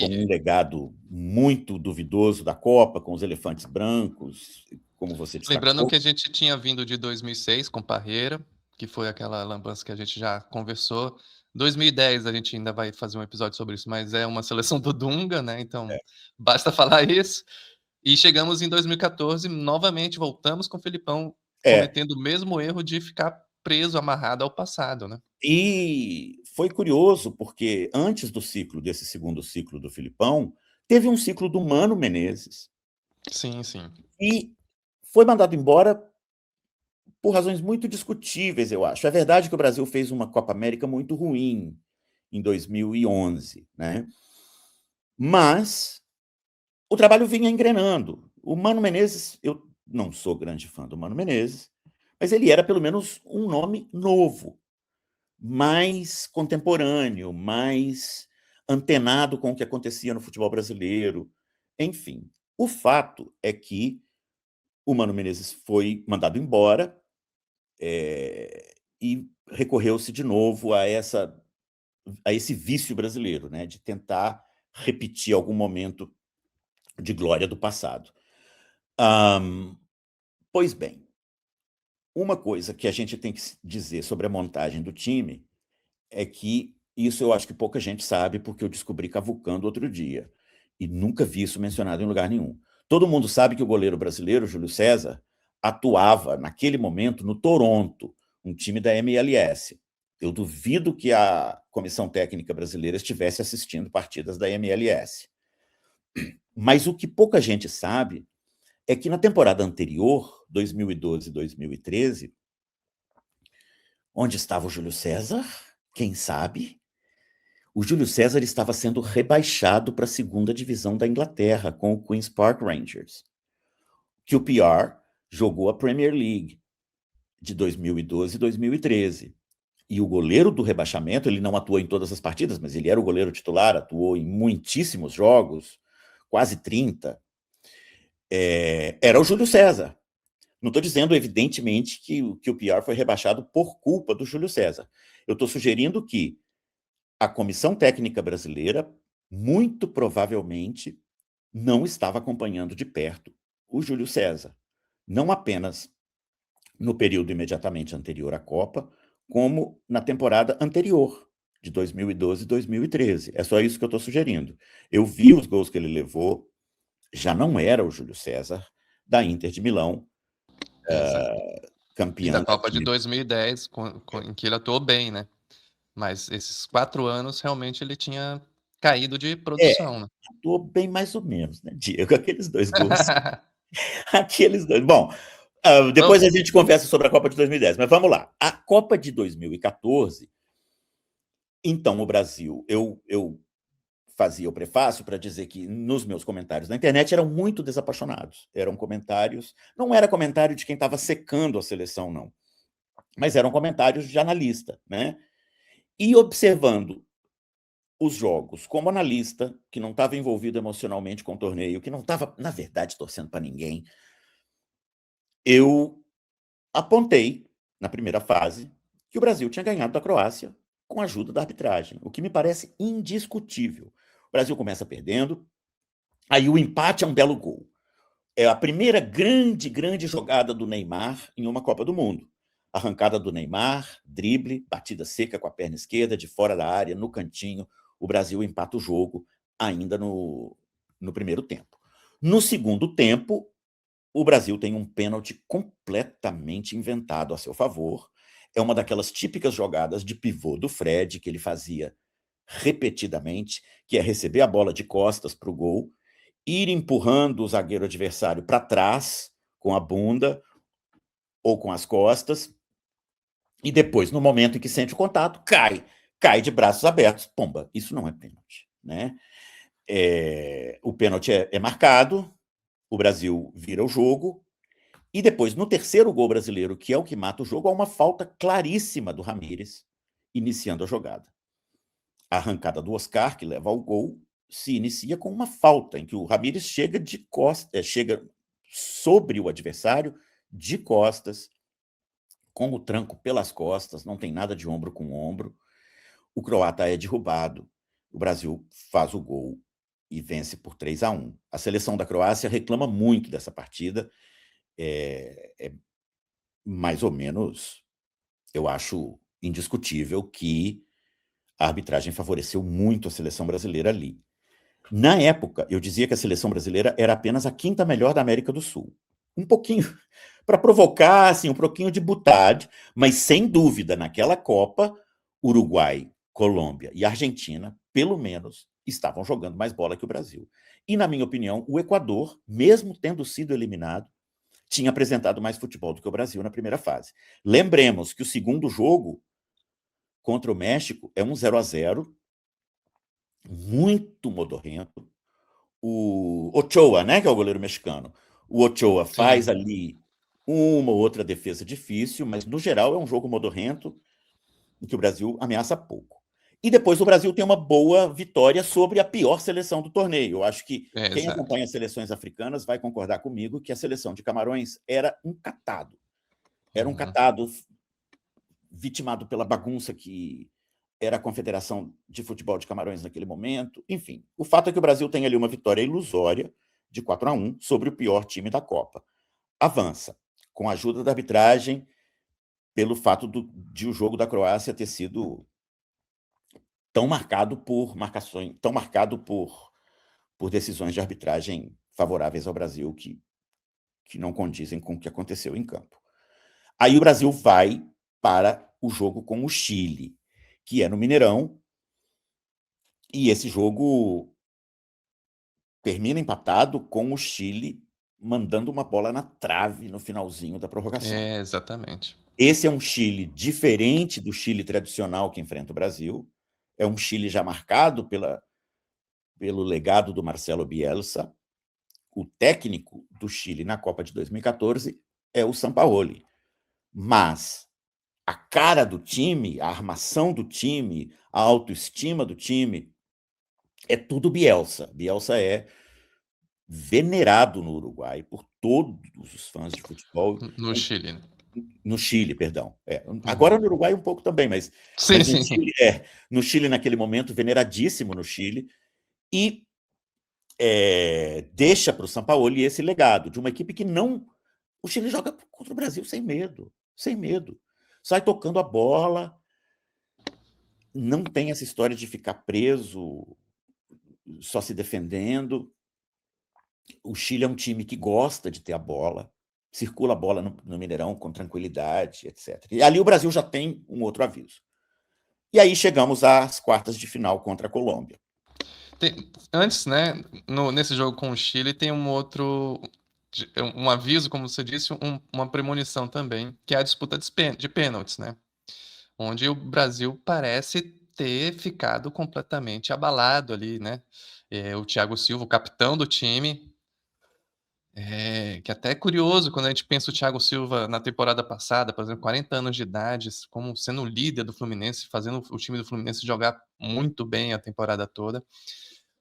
um E, legado muito duvidoso da Copa, com os elefantes brancos, como você lembrando destacou. que a gente tinha vindo de 2006 com Parreira, que foi aquela lambança que a gente já conversou. 2010 a gente ainda vai fazer um episódio sobre isso, mas é uma seleção do Dunga, né? Então basta falar isso. E chegamos em 2014, novamente voltamos com o Felipão É, cometendo o mesmo erro de ficar preso, amarrado ao passado, né? e foi curioso, porque antes desse segundo ciclo do Filipão, teve um ciclo do Mano Menezes, Sim, sim. e foi mandado embora por razões muito discutíveis, eu acho. É verdade que o Brasil fez uma Copa América muito ruim em 2011, né? Mas o trabalho vinha engrenando. O Mano Menezes, eu não sou grande fã do Mano Menezes, mas ele era pelo menos um nome novo, mais contemporâneo, mais antenado com o que acontecia no futebol brasileiro. Enfim, o fato é que o Mano Menezes foi mandado embora, e recorreu-se de novo a esse vício brasileiro, né, de tentar repetir algum momento de glória do passado. Pois bem, uma coisa que a gente tem que dizer sobre a montagem do time é que isso eu acho que pouca gente sabe, porque eu descobri cavucando outro dia. E nunca vi isso mencionado em lugar nenhum. Todo mundo sabe que o goleiro brasileiro, Júlio César, atuava, naquele momento, no Toronto, um time da MLS. Eu duvido que a comissão técnica brasileira estivesse assistindo partidas da MLS. Mas o que pouca gente sabe é que na temporada anterior, 2012 e 2013, onde estava o Júlio César? Quem sabe? O Júlio César estava sendo rebaixado para a segunda divisão da Inglaterra com o Queen's Park Rangers. QPR jogou a Premier League de 2012 e 2013. E o goleiro do rebaixamento, ele não atuou em todas as partidas, mas ele era o goleiro titular, atuou em muitíssimos jogos, quase 30. Era o Júlio César. Não estou dizendo, evidentemente, que o QPR foi rebaixado por culpa do Júlio César. Eu estou sugerindo que a comissão técnica brasileira, muito provavelmente, não estava acompanhando de perto o Júlio César. Não apenas no período imediatamente anterior à Copa, como na temporada anterior, de 2012 e 2013. É só isso que eu estou sugerindo. Eu vi os gols que ele levou, já não era o Júlio César da Inter de Milão, E campeã da da Copa de 2010, em que ele atuou bem, né? Mas esses 4 anos, realmente, ele tinha caído de produção, né? atuou bem mais ou menos, né, Diego? Aqueles 2 gols. Aqueles 2. Bom, depois a gente conversa sobre a Copa de 2010, mas vamos lá. A Copa de 2014, então o Brasil, eu fazia o prefácio para dizer que nos meus comentários na internet eram muito desapaixonados. Eram comentários, não era comentário de quem estava secando a seleção, não, mas eram comentários de analista, né? E observando os jogos como analista, que não estava envolvido emocionalmente com o torneio, que não estava, na verdade, torcendo para ninguém, eu apontei, na primeira fase, que o Brasil tinha ganhado da Croácia com a ajuda da arbitragem, o que me parece indiscutível. O Brasil começa perdendo, aí o empate é um belo gol. É a primeira grande jogada do Neymar em uma Copa do Mundo. Arrancada do Neymar, drible, batida seca com a perna esquerda, de fora da área, no cantinho. O Brasil empata o jogo ainda no primeiro tempo. No segundo tempo, o Brasil tem um pênalti completamente inventado a seu favor. É uma daquelas típicas jogadas de pivô do Fred, que ele fazia repetidamente, que é receber a bola de costas para o gol, ir empurrando o zagueiro adversário para trás, com a bunda ou com as costas, e depois, no momento em que sente o contato, cai de braços abertos. Pomba, isso não é pênalti, né? O pênalti é marcado, o Brasil vira o jogo, e depois, no terceiro gol brasileiro, que é o que mata o jogo, há uma falta claríssima do Ramírez, iniciando a jogada. A arrancada do Oscar, que leva ao gol, se inicia com uma falta, em que o Ramírez chega de costas, chega sobre o adversário, de costas, com o tranco pelas costas, não tem nada de ombro com ombro. O croata é derrubado, o Brasil faz o gol e vence por 3-1. A seleção da Croácia reclama muito dessa partida, mais ou menos, eu acho indiscutível que a arbitragem favoreceu muito a seleção brasileira ali. Na época, eu dizia que a seleção brasileira era apenas a quinta melhor da América do Sul. Um pouquinho, para provocar assim, um pouquinho de butade, mas sem dúvida, naquela Copa, Uruguai, Colômbia e Argentina, pelo menos, estavam jogando mais bola que o Brasil. E, na minha opinião, o Equador, mesmo tendo sido eliminado, tinha apresentado mais futebol do que o Brasil na primeira fase. Lembremos que o segundo jogo contra o México é um 0-0, muito modorrento. O Ochoa, né, que é o goleiro mexicano, o Ochoa faz ali uma ou outra defesa difícil, mas no geral é um jogo modorrento em que o Brasil ameaça pouco. E depois o Brasil tem uma boa vitória sobre a pior seleção do torneio. Eu acho que quem acompanha as seleções africanas vai concordar comigo que a seleção de Camarões era um catado. Era um catado vitimado pela bagunça que era a Confederação de Futebol de Camarões naquele momento. Enfim, o fato é que o Brasil tem ali uma vitória ilusória de 4-1 sobre o pior time da Copa. Avança, com a ajuda da arbitragem, pelo fato de o jogo da Croácia ter sido tão marcado por marcações, tão marcado por decisões de arbitragem favoráveis ao Brasil que não condizem com o que aconteceu em campo. Aí o Brasil vai para o jogo com o Chile, que é no Mineirão, e esse jogo termina empatado com o Chile mandando uma bola na trave no finalzinho da prorrogação. Exatamente. Esse é um Chile diferente do Chile tradicional que enfrenta o Brasil. é um Chile já marcado pelo legado do Marcelo Bielsa. O técnico do Chile na Copa de 2014 é o Sampaoli. Mas a cara do time, a armação do time, a autoestima do time, é tudo Bielsa. Bielsa é venerado no Uruguai por todos os fãs de futebol. No Chile, né? No Chile, perdão. Agora Uhum. no Uruguai um pouco também, mas Sim, no sim. Chile, no Chile naquele momento, veneradíssimo no Chile, e deixa para o Sampaoli esse legado de uma equipe que não... O Chile joga contra o Brasil sem medo, sem medo. Sai tocando a bola, não tem essa história de ficar preso, só se defendendo. O Chile é um time que gosta de ter a bola, circula a bola no Mineirão com tranquilidade, etc. E ali o Brasil já tem um outro aviso. E aí chegamos às quartas de final contra a Colômbia. Antes, né, nesse jogo com o Chile, tem um aviso, como você disse, uma premonição também, que é a disputa de pênaltis, né? Onde o Brasil parece ter ficado completamente abalado ali, né? O Thiago Silva, o capitão do time, que até é curioso quando a gente pensa o Thiago Silva na temporada passada, por exemplo, 40 anos de idade, como sendo o líder do Fluminense, fazendo o time do Fluminense jogar muito bem a temporada toda.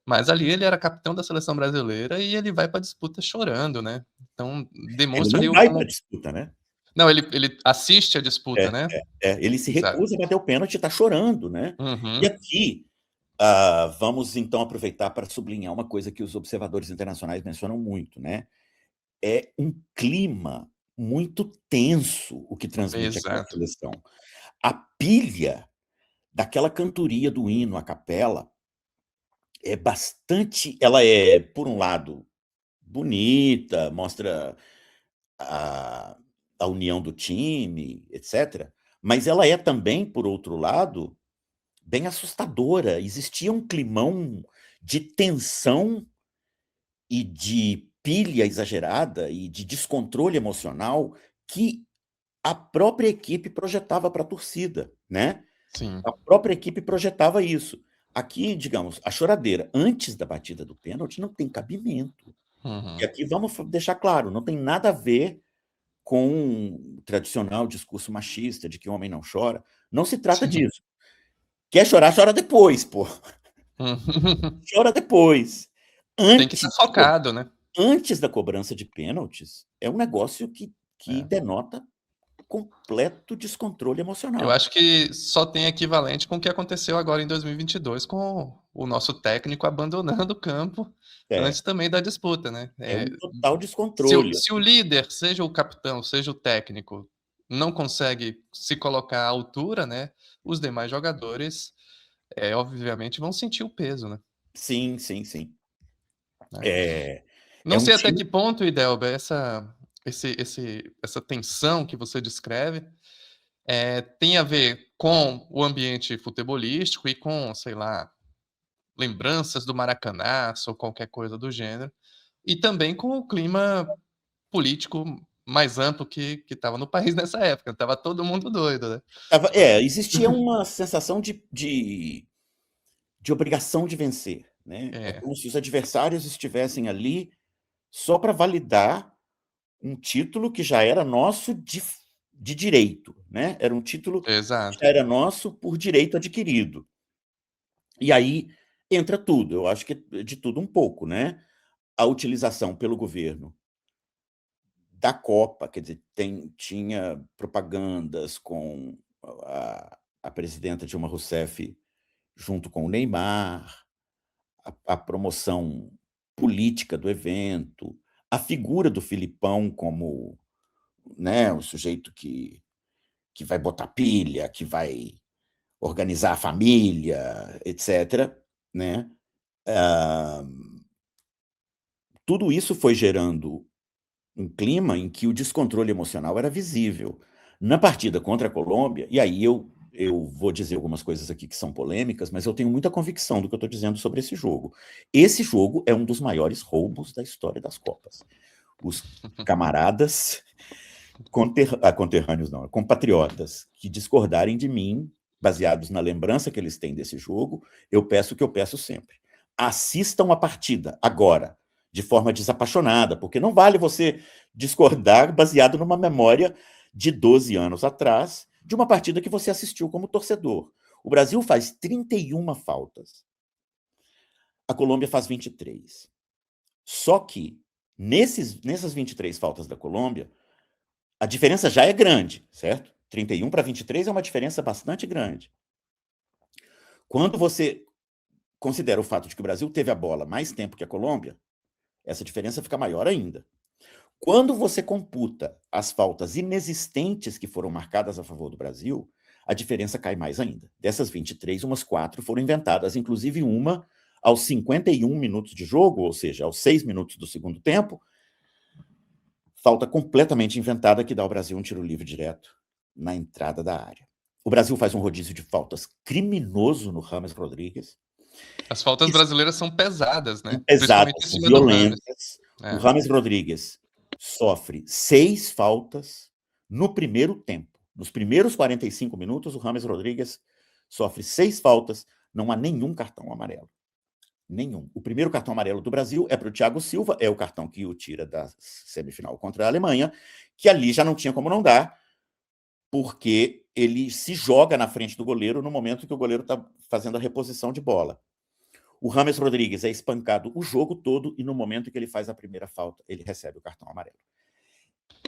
Mas ali ele era capitão da seleção brasileira e ele vai para a disputa chorando, né? Então Ele demonstra não ali vai para a como. disputa, né? Não, ele assiste a disputa, né? Ele se Exato. recusa a bater o pênalti e está chorando, né? E Uhum. aqui, vamos então aproveitar para sublinhar uma coisa que os observadores internacionais mencionam muito, né? É um clima muito tenso o que transmite aquela Exato. seleção. A pilha daquela cantoria do hino à capela é bastante... Ela é, por um lado, bonita, mostra a, a união do time, etc. Mas ela é também, por outro lado, bem assustadora. Existia um climão de tensão e de pilha exagerada e de descontrole emocional que a própria equipe projetava para a torcida, né? Sim. A própria equipe projetava isso. Aqui, digamos, a choradeira antes da batida do pênalti não tem cabimento. E Uhum. aqui vamos deixar claro, não tem nada a ver com o tradicional discurso machista de que o homem não chora. Não se trata Sim. disso. Quer chorar, chora depois, pô. Uhum. Chora depois. Tem que estar Antes, focado, né? antes da cobrança de pênaltis, é um negócio que É. denota completo descontrole Eu emocional. acho que só tem equivalente com o que aconteceu agora em 2022, com o nosso técnico abandonando o campo É, antes também da disputa, né? é um total Se o, descontrole. se o líder, seja o capitão, seja o técnico, não consegue se colocar à altura, né? Os demais jogadores, obviamente, vão sentir o peso, né? Sim, sim, sim. Né? É Não um sei até time... que ponto, Idelber, essa tensão que você descreve tem a ver com o ambiente futebolístico e com, sei lá, lembranças do Maracanaço ou qualquer coisa do gênero, e também com o clima político mais amplo que estava no país nessa época. Estava todo mundo doido, né? Existia uma sensação de obrigação de vencer, né? É É, como se os adversários estivessem ali só para validar um título que já era nosso de direito, né? Era um título que exato. já era nosso por direito adquirido. E aí entra tudo, eu acho que de tudo um pouco, né? A utilização pelo governo da Copa, quer dizer, tinha propagandas com a presidenta Dilma Rousseff junto com o Neymar, a promoção política do evento, a figura do Filipão como, né, o sujeito que vai botar pilha, que vai organizar a família, etc. Né? Tudo isso foi gerando um clima em que o descontrole emocional era visível. Na partida contra a Colômbia, e aí eu vou dizer algumas coisas aqui que são polêmicas, mas eu tenho muita convicção do que eu estou dizendo sobre esse jogo. Esse jogo é um dos maiores roubos da história das Copas. Os camaradas conterrâneos, não, compatriotas, que discordarem de mim, baseados na lembrança que eles têm desse jogo, eu peço o que eu peço sempre. Assistam a partida agora, de forma desapaixonada, porque não vale você discordar baseado numa memória de 12 anos atrás, de uma partida que você assistiu como torcedor. O Brasil faz 31 faltas. A Colômbia faz 23. Só que, nessas 23 faltas da Colômbia, a diferença já é grande, certo? 31 para 23 é uma diferença bastante grande. Quando você considera o fato de que o Brasil teve a bola mais tempo que a Colômbia, essa diferença fica maior ainda. Quando você computa as faltas inexistentes que foram marcadas a favor do Brasil, a diferença cai mais ainda. Dessas 23, umas 4 foram inventadas, inclusive uma aos 51 minutos de jogo, ou seja, aos 6 minutos do segundo tempo, falta completamente inventada que dá ao Brasil um tiro livre direto na entrada da área. O Brasil faz um rodízio de faltas criminoso no James Rodrigues. As faltas brasileiras são pesadas, né? Exato, Principalmente em são cima do James. violentas. O James Rodrigues sofre 6 faltas no primeiro tempo. Nos primeiros 45 minutos, o James Rodrigues sofre 6 faltas, não há nenhum cartão amarelo. Nenhum. O primeiro cartão amarelo do Brasil é para o Thiago Silva, é o cartão que o tira da semifinal contra a Alemanha, que ali já não tinha como não dar, porque ele se joga na frente do goleiro no momento que o goleiro está fazendo a reposição de bola. O James Rodrigues é espancado o jogo todo e no momento que ele faz a primeira falta, ele recebe o cartão amarelo.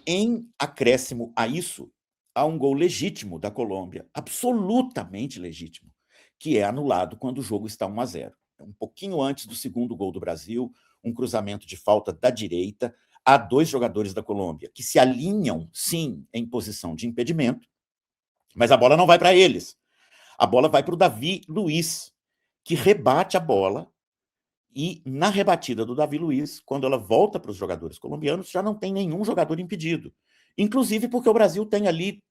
Em acréscimo a isso, há um gol legítimo da Colômbia, absolutamente legítimo, que é anulado quando o jogo está 1-0. Um pouquinho antes do segundo gol do Brasil, um cruzamento de falta da direita, há 2 jogadores da Colômbia que se alinham, sim, em posição de impedimento, mas a bola não vai para eles. A bola vai para o Davi Luiz, que rebate a bola, e na rebatida do Davi Luiz, quando ela volta para os jogadores colombianos, já não tem nenhum jogador impedido. Inclusive porque o Brasil tem ali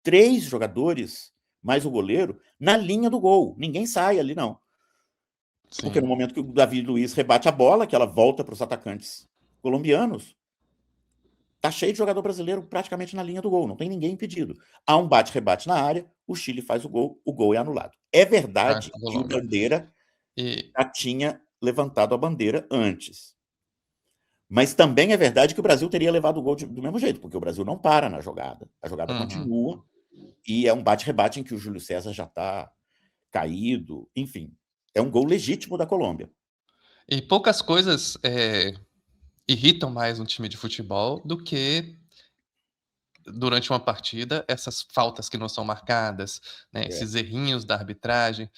3 jogadores, mais o goleiro, na linha do gol. Ninguém sai ali, não. Sim. Porque no momento que o Davi Luiz rebate a bola, que ela volta para os atacantes colombianos, tá cheio de jogador brasileiro praticamente na linha do gol, não tem ninguém impedido. Há um bate-rebate na área, o Chile faz o gol é anulado. É verdade que o Bandeira já tinha levantado a bandeira antes. Mas também é verdade que o Brasil teria levado o gol do mesmo jeito, porque o Brasil não para na jogada. A jogada continua, e é um bate-rebate em que o Júlio César já está caído, enfim. É um gol legítimo da Colômbia. E poucas coisas irritam mais um time de futebol do que, durante uma partida, essas faltas que não são marcadas, né, esses errinhos da arbitragem.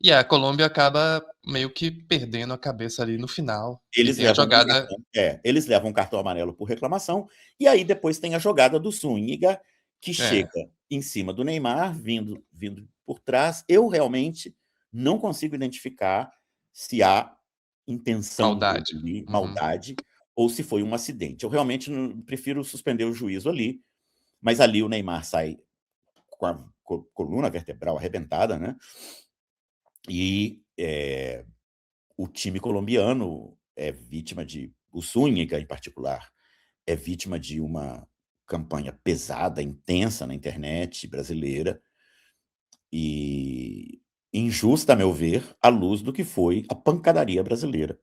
E a Colômbia acaba meio que perdendo a cabeça ali no final. Eles levam um cartão amarelo por reclamação, e aí depois tem a jogada do Zúñiga, que chega em cima do Neymar, vindo por trás. Eu realmente não consigo identificar se há intenção de maldade ou se foi um acidente. Eu realmente prefiro suspender o juízo ali, mas ali o Neymar sai com a coluna vertebral arrebentada, né? E o time colombiano é vítima o Zúñiga, em particular, é vítima de uma campanha pesada, intensa na internet brasileira e injusta, a meu ver, à luz do que foi a pancadaria brasileira,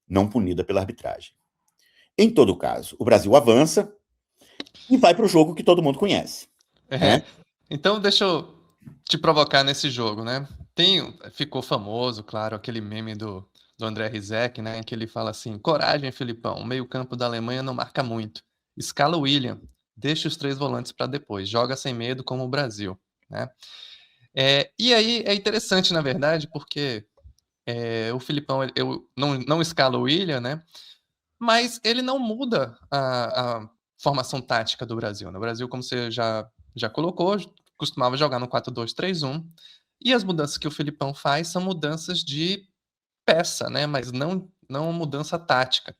não punida pela arbitragem. Em todo caso, o Brasil avança e vai para o jogo que todo mundo conhece. Né? Então, deixa eu te provocar nesse jogo, né? Ficou famoso, claro, aquele meme do André Rizek, né? Em que ele fala assim: coragem, Filipão, o meio-campo da Alemanha não marca muito. Escala o William, deixa os 3 volantes para depois, joga sem medo como o Brasil, né? E aí é interessante, na verdade, porque o Filipão eu não escala o William, né? Mas ele não muda a formação tática do Brasil. No Brasil, como você já colocou, costumava jogar no 4-2-3-1. E as mudanças que o Filipão faz são mudanças de peça, né? Mas não mudança tática.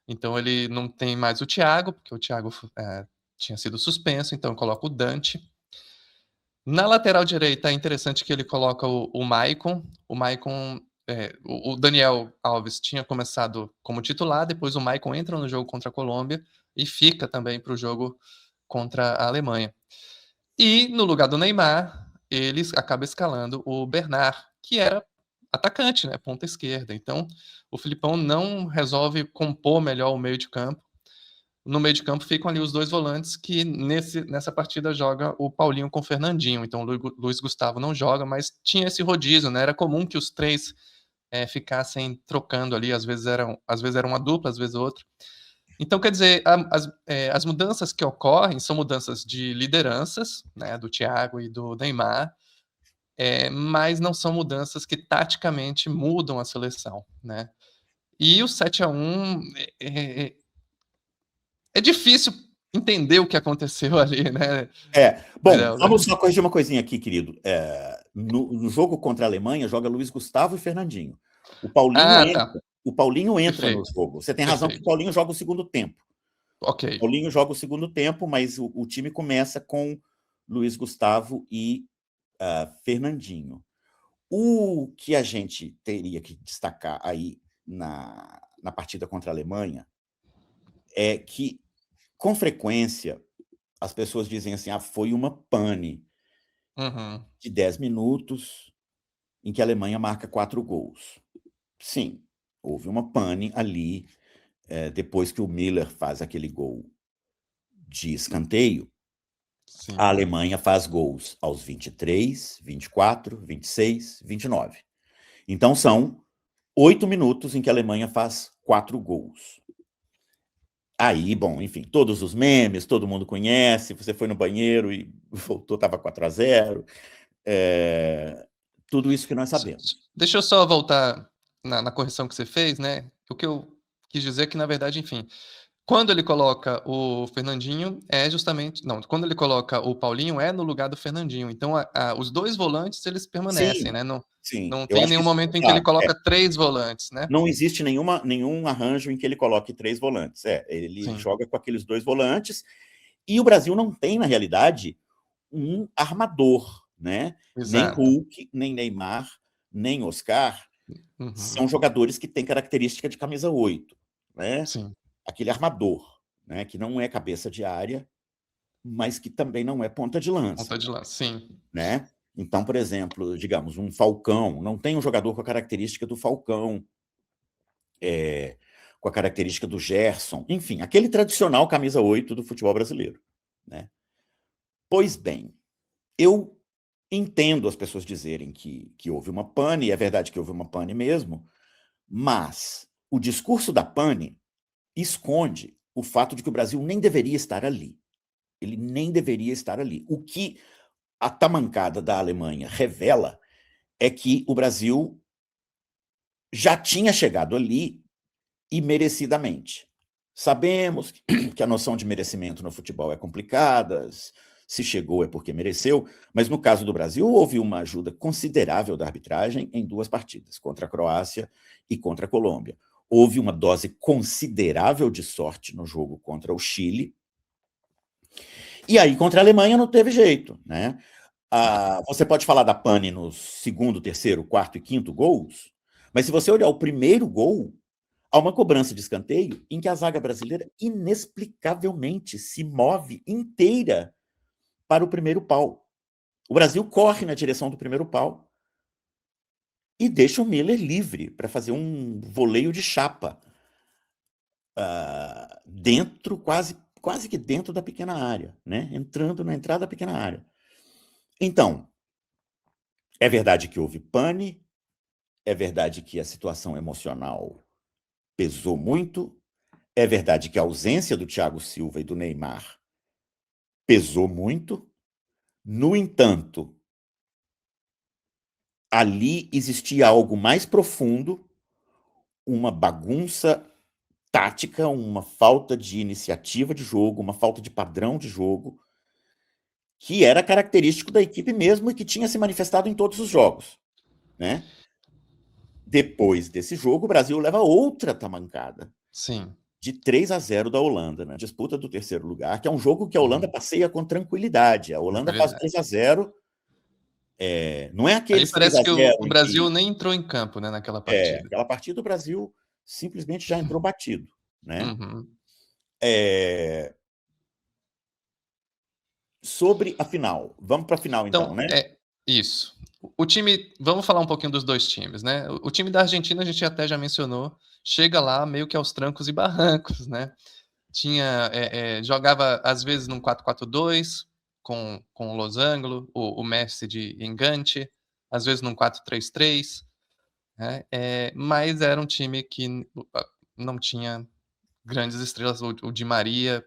Então ele não tem mais o Thiago, porque o Thiago tinha sido suspenso, então coloca o Dante. Na lateral direita é interessante que ele coloca o Maicon. O Maicon, o Daniel Alves tinha começado como titular, depois o Maicon entra no jogo contra a Colômbia e fica também para o jogo contra a Alemanha. E no lugar do Neymar, ele acaba escalando o Bernard, que era atacante, né, ponta esquerda. Então, o Filipão não resolve compor melhor o meio de campo. No meio de campo ficam ali os 2 volantes que nessa partida joga o Paulinho com o Fernandinho. Então, o Luiz Gustavo não joga, mas tinha esse rodízio, né? Era comum que os 3 ficassem trocando ali, às vezes era uma dupla, às vezes outra. Então, quer dizer, as mudanças que ocorrem são mudanças de lideranças, né, do Thiago e do Neymar, mas não são mudanças que taticamente mudam a seleção, né? E o 7-1 é difícil entender o que aconteceu ali, né? Bom, vamos só corrigir uma coisinha aqui, querido. No jogo contra a Alemanha, joga Luiz Gustavo e Fernandinho. O Paulinho entra no jogo. Você tem razão que o Paulinho joga o segundo tempo. Ok. O Paulinho joga o segundo tempo, mas o time começa com Luiz Gustavo e Fernandinho. O que a gente teria que destacar aí na partida contra a Alemanha é que, com frequência, as pessoas dizem assim, foi uma pane de 10 minutos em que a Alemanha marca 4 gols. Sim, houve uma pane ali, depois que o Müller faz aquele gol de escanteio. Sim. A Alemanha faz gols aos 23, 24, 26, 29. Então, são 8 minutos em que a Alemanha faz 4 gols. Aí, bom, enfim, todos os memes, todo mundo conhece, você foi no banheiro e voltou, estava 4-0. Tudo isso que nós sabemos. Deixa eu só voltar na correção que você fez, né? O que eu quis dizer é que, na verdade, enfim, quando ele coloca o Fernandinho, quando ele coloca o Paulinho, é no lugar do Fernandinho. Então, os 2 volantes, eles permanecem, né? Sim, Não eu tem acho que nenhum isso momento em que ele claro. coloca 3 volantes, né? Não existe nenhum arranjo em que ele coloque 3 volantes. Ele joga com aqueles 2 volantes, e o Brasil não tem, na realidade, um armador, né? Nem Hulk, nem Neymar, nem Oscar são jogadores que têm característica de camisa 8, né? Sim. Aquele armador, né? Que não é cabeça de área, mas que também não é ponta de lança. Ponta de lança, sim. Né? Então, por exemplo, digamos, um Falcão, não tem um jogador com a característica do Falcão, com a característica do Gerson, enfim, aquele tradicional camisa 8 do futebol brasileiro. Né? Pois bem, eu entendo as pessoas dizerem que houve uma pane, e é verdade que houve uma pane mesmo, mas o discurso da pane esconde o fato de que o Brasil nem deveria estar ali. Ele nem deveria estar ali. O que a tamancada da Alemanha revela é que o Brasil já tinha chegado ali e merecidamente. Sabemos que a noção de merecimento no futebol é complicada, se chegou é porque mereceu, mas no caso do Brasil houve uma ajuda considerável da arbitragem em 2 partidas, contra a Croácia e contra a Colômbia. Houve uma dose considerável de sorte no jogo contra o Chile, e aí contra a Alemanha não teve jeito, né? Você pode falar da pane no segundo, terceiro, quarto e quinto gols, mas se você olhar o primeiro gol, há uma cobrança de escanteio em que a zaga brasileira inexplicavelmente se move inteira para o primeiro pau. O Brasil corre na direção do primeiro pau e deixa o Müller livre para fazer um voleio de chapa dentro, quase que dentro da pequena área, né? Entrando na entrada da pequena área. Então, é verdade que houve pane, é verdade que a situação emocional pesou muito, é verdade que a ausência do Thiago Silva e do Neymar pesou muito. No entanto, ali existia algo mais profundo, uma bagunça tática, uma falta de iniciativa de jogo, uma falta de padrão de jogo, que era característico da equipe mesmo e que tinha se manifestado em todos os jogos. Né? Depois desse jogo, o Brasil leva outra tamancada. Sim. De 3-0 da Holanda, na disputa do terceiro lugar, que é um jogo que a Holanda passeia com tranquilidade. A Holanda faz 3-0. Não é aqueles 3-0 parece que o Brasil que... nem entrou em campo, né, naquela partida. Aquela partida o Brasil simplesmente já entrou batido. Né? Sobre a final. Vamos para a final, então, né? Isso. O time, vamos falar um pouquinho dos 2 times, né. O time da Argentina a gente até já mencionou, chega lá meio que aos trancos e barrancos, né. Jogava às vezes num 4-4-2 com o losango, o Messi de engante, às vezes num 4-3-3, né, mas era um time que não tinha grandes estrelas. O Di Maria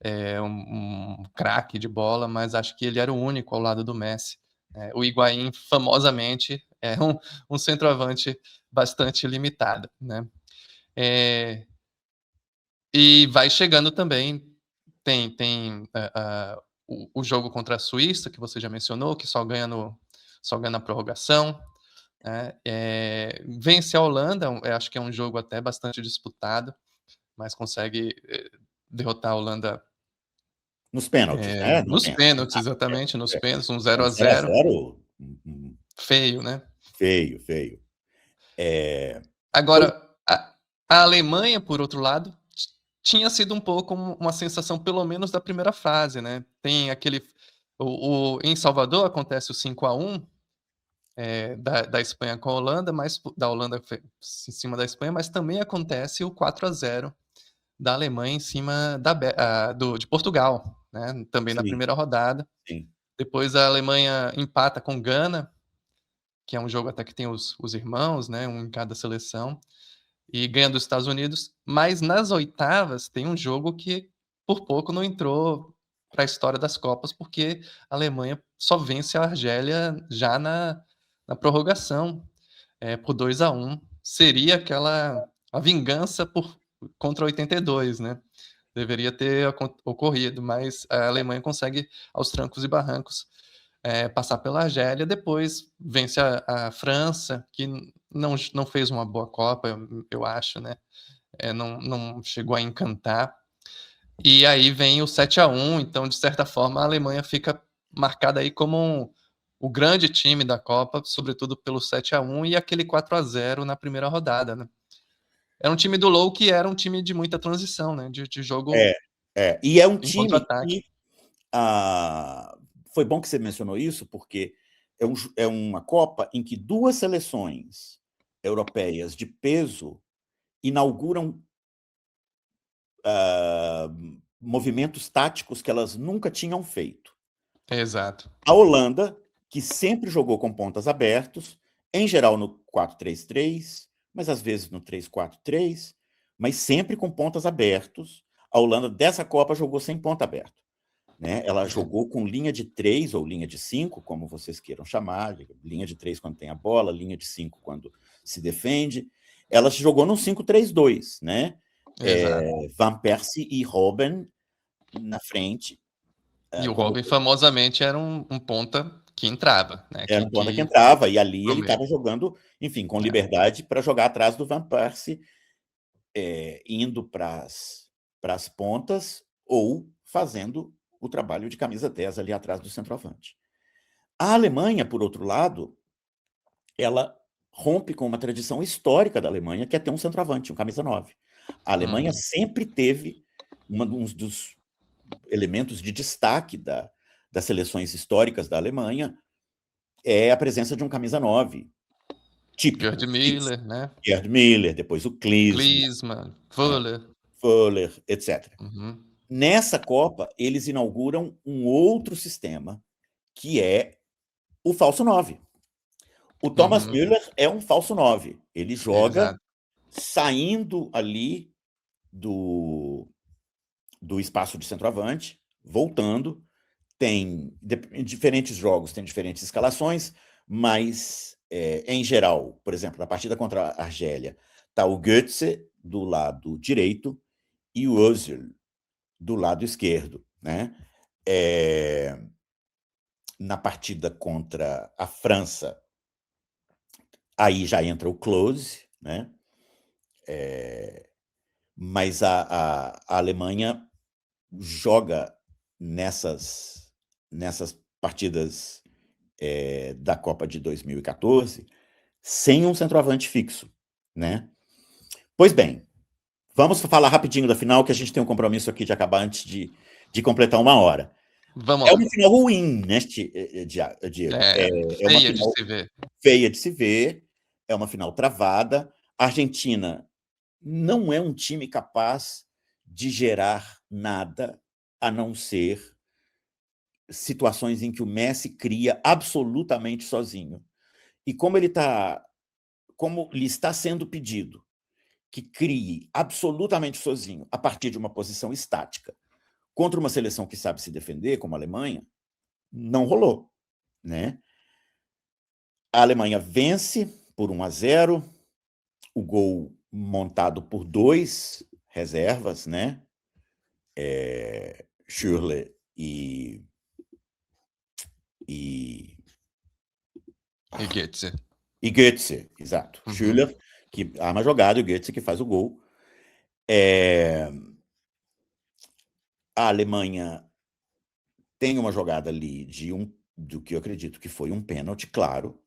é um craque de bola, mas acho que ele era o único ao lado do Messi. O Higuaín, famosamente, é um centroavante bastante limitado, né. Eh, e vai chegando também, tem o jogo contra a Suíça, que você já mencionou, que só ganha na prorrogação, né. Vence a Holanda, acho que é um jogo até bastante disputado, mas consegue, derrotar a Holanda. Nos pênaltis, né? No Nos pênalti. pênaltis, exatamente, nos É. pênaltis, um É um 0-0 0-0 feio, né. feio, feio. É, pois Agora, a Alemanha, por outro lado, tinha sido um pouco uma sensação, pelo menos da primeira fase, né. Tem aquele em Salvador acontece o 5-1, da Espanha com a Holanda, mas da Holanda em cima da Espanha, mas também acontece o 4-0 da Alemanha em cima de Portugal, né, também na sim, primeira rodada. sim. Depois a Alemanha empata com Gana, que é um jogo até que tem os irmãos, né, um em cada seleção, e ganha dos Estados Unidos, mas nas oitavas tem um jogo que por pouco não entrou para a história das Copas, porque a Alemanha só vence a Argélia já na prorrogação, por 2-1. Seria a vingança contra 82, né. Deveria ter ocorrido, mas a Alemanha consegue, aos trancos e barrancos, passar pela Argélia, depois vence a França, que não fez uma boa Copa, eu acho, né, não chegou a encantar. E aí vem o 7-1, então, de certa forma, a Alemanha fica marcada aí como o grande time da Copa, sobretudo pelo 7-1 e aquele 4-0 na primeira rodada, né. Era um time do Low que era um time de muita transição, né, de jogo É, e é um em time contra-ataque. que, ah, foi bom que você mencionou isso, porque é uma Copa em que 2 seleções europeias de peso inauguram, ah, movimentos táticos que elas nunca tinham feito. Exato. A Holanda, que sempre jogou com pontas abertos, em geral no 4-3-3, mas às vezes no 3-4-3, mas sempre com pontas abertos. A Holanda dessa Copa jogou sem ponta aberta, né? Ela jogou com linha de 3 ou linha de 5, como vocês queiram chamar, linha de 3 quando tem a bola, linha de 5 quando se defende. Ela jogou no 5-3-2, né? Exato. Van Persie e Robben na frente, E o como Robben famosamente era um ponta que entrava, né, era um ponta que que entrava, e ali ele prome estava jogando, enfim, com é, liberdade para jogar atrás do Van Persie, indo para as pontas ou fazendo o trabalho de camisa 10 ali atrás do centroavante. A Alemanha, por outro lado, ela rompe com uma tradição histórica da Alemanha, que é ter um centroavante, um camisa 9. A Alemanha uhum, sempre teve um dos elementos de destaque das seleções históricas da Alemanha é a presença de um camisa 9, típico, Gerd fixo. Müller, né, Gerd Müller, depois o Klinsmann, Klinsmann, né, Völler. Völler, etc. Uhum, Nessa Copa, eles inauguram um outro sistema, que é o falso 9. O Thomas uhum, Müller é um falso 9. Ele joga exato. saindo ali do, do espaço de centroavante, voltando. Em diferentes jogos, tem diferentes escalações, mas, em geral, por exemplo, na partida contra a Argélia, está o Götze do lado direito e o Özil do lado esquerdo, né? É, na partida contra a França, aí já entra o Klose, né? Mas a Alemanha joga nessas partidas, da Copa de 2014 sem um centroavante fixo, né? Pois bem, vamos falar rapidinho da final, que a gente tem um compromisso aqui de acabar antes de completar 1 hora. Vamos É lá. uma final ruim, né, Diego? É uma Feia de final se ver. feia de se ver, é uma final travada. A Argentina não é um time capaz de gerar nada a não ser situações em que o Messi cria absolutamente sozinho. E como lhe está sendo pedido que crie absolutamente sozinho a partir de uma posição estática contra uma seleção que sabe se defender, como a Alemanha, não rolou, né? A Alemanha vence por 1-0, o gol montado por 2 reservas, né? Schürrle e E Götze, exato. Uhum. Schürrle, que arma a jogada, e o Götze que faz o gol. É, a Alemanha tem uma jogada ali do que eu acredito que foi um pênalti, claro,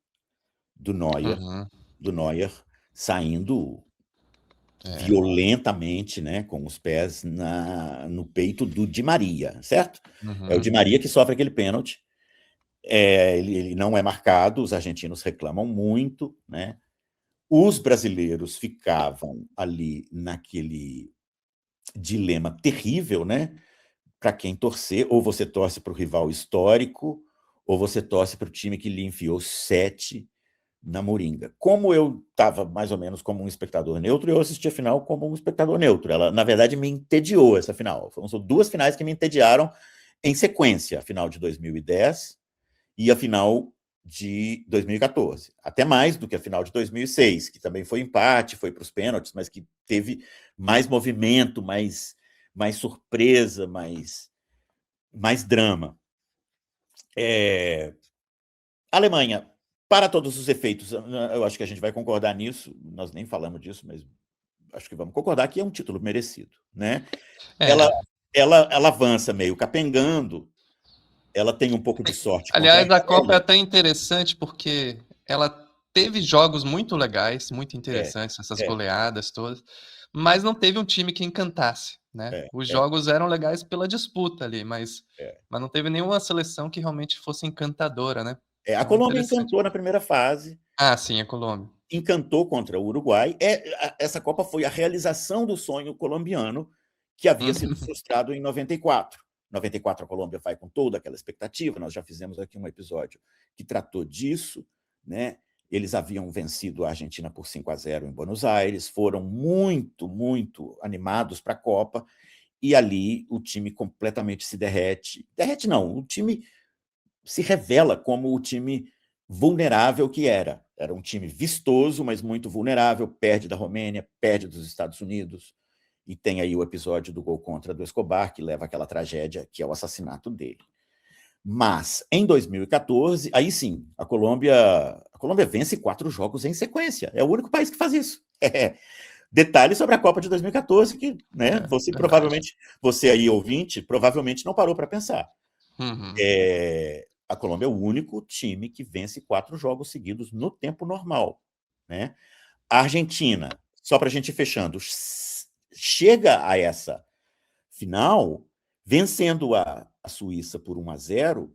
do Neuer, Uhum. do Neuer saindo É. violentamente, né, com os pés no peito do Di Maria, certo? É o Uhum. Di Maria que sofre aquele pênalti. Ele não é marcado, os argentinos reclamam muito, né? Os brasileiros ficavam ali naquele dilema terrível, né? Para quem torcer, ou você torce para o rival histórico, ou você torce para o time que lhe enfiou 7 na Moringa. Como eu estava mais ou menos como um espectador neutro, eu assisti a final como um espectador neutro. Ela, na verdade, me entediou essa final. São 2 finais que me entediaram em sequência, a final de 2010 e a final de 2014. Até mais do que a final de 2006, que também foi empate, foi para os pênaltis, mas que teve mais movimento, mais surpresa, mais drama. A Alemanha, para todos os efeitos, eu acho que a gente vai concordar nisso, nós nem falamos disso, mas acho que vamos concordar que é um título merecido, né? Ela, É. ela avança meio capengando, ela tem um pouco de sorte contra a Aliás, a Copa é Argélia. até interessante porque ela teve jogos muito legais, muito É, interessantes, essas é, goleadas todas, mas não teve um time que encantasse, né? é, Os é, jogos eram legais pela disputa ali, é. mas não teve nenhuma seleção que realmente fosse encantadora, né? A Então é Colômbia interessante. encantou na primeira fase, Ah, sim, a Colômbia. encantou contra o Uruguai. Essa Copa foi a realização do sonho colombiano que havia sido Uhum. frustrado em 94. Em 94 a Colômbia vai com toda aquela expectativa, nós já fizemos aqui um episódio que tratou disso, né? Eles haviam vencido a Argentina por 5-0 em Buenos Aires, foram muito, muito animados para a Copa, e ali o time completamente se derrete. Derrete não, o time se revela como o time vulnerável que era. Era um time vistoso, mas muito vulnerável, perde da Romênia, perde dos Estados Unidos, e tem aí o episódio do gol contra do Escobar, que leva àquela tragédia, que é o assassinato dele. Mas, em 2014, aí sim, a Colômbia vence 4 jogos em sequência. É o único país que faz isso. Detalhe sobre a Copa de 2014, que, né, É, verdade. você aí, ouvinte, provavelmente não parou para pensar. Uhum. A Colômbia é o único time que vence 4 jogos seguidos no tempo normal, né? A Argentina, só para a gente ir fechando, chega a essa final vencendo a Suíça por 1-0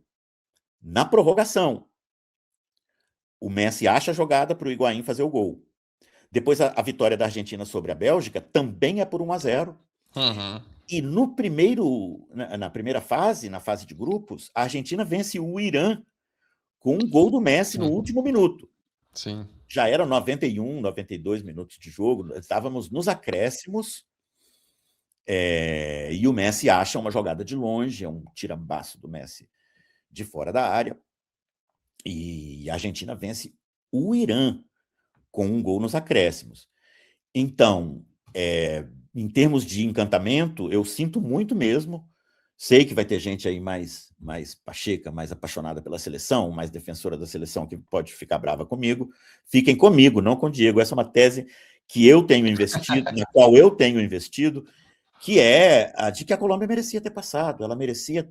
na prorrogação. O Messi acha a jogada para o Higuaín fazer o gol. Depois a vitória da Argentina sobre a Bélgica também é por 1-0. Uhum. E na primeira fase, na fase de grupos, a Argentina vence o Irã com um gol do Messi no Sim, último minuto. sim. Já era 91, 92 minutos de jogo, estávamos nos acréscimos, e o Messi acha uma jogada de longe, é um tirambaço do Messi de fora da área, e a Argentina vence o Irã com um gol nos acréscimos. Então, em termos de encantamento, eu sinto muito mesmo. Sei que vai ter gente aí mais pacheca, mais apaixonada pela seleção, mais defensora da seleção, que pode ficar brava comigo. Fiquem comigo, não com o Diego. Essa é uma tese que eu tenho investido, na qual eu tenho investido, que é a de que a Colômbia merecia ter passado. Ela merecia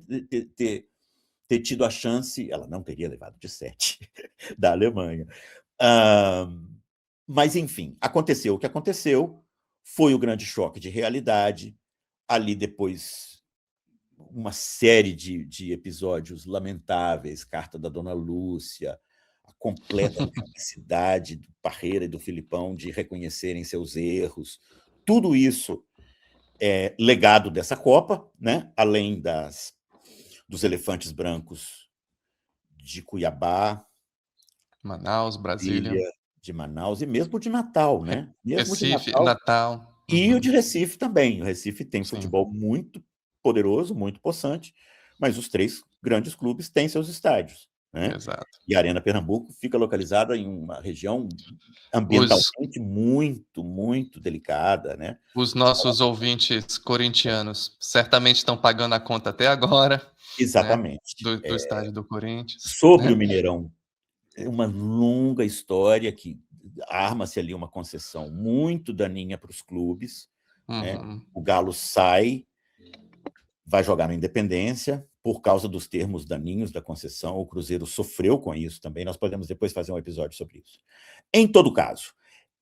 ter tido a chance, ela não teria levado de 7 da Alemanha. Mas, enfim, aconteceu o que aconteceu, foi o grande choque de realidade. Ali depois uma série de episódios lamentáveis, carta da Dona Lúcia, a completa incapacidade do Parreira e do Filipão de reconhecerem seus erros, tudo isso é legado dessa Copa, né? Além dos elefantes brancos de Cuiabá, Manaus, Brasília, de Manaus e mesmo de Natal, né? Mesmo de Recife, Natal. Natal. E o de Recife também. O Recife tem Sim, futebol muito poderoso, muito possante, mas os 3 grandes clubes têm seus estádios, né? exato. E a Arena Pernambuco fica localizada em uma região Os ambientalmente muito, muito delicada, né? os nossos ouvintes corintianos certamente estão pagando a conta até agora, né, Exatamente. do estádio do Corinthians, Sobre o né. Mineirão, é uma longa história que arma-se ali uma concessão muito daninha para os clubes, né? Uhum. O Galo sai, vai jogar na Independência, por causa dos termos daninhos da concessão, o Cruzeiro sofreu com isso também, nós podemos depois fazer um episódio sobre isso. Em todo caso,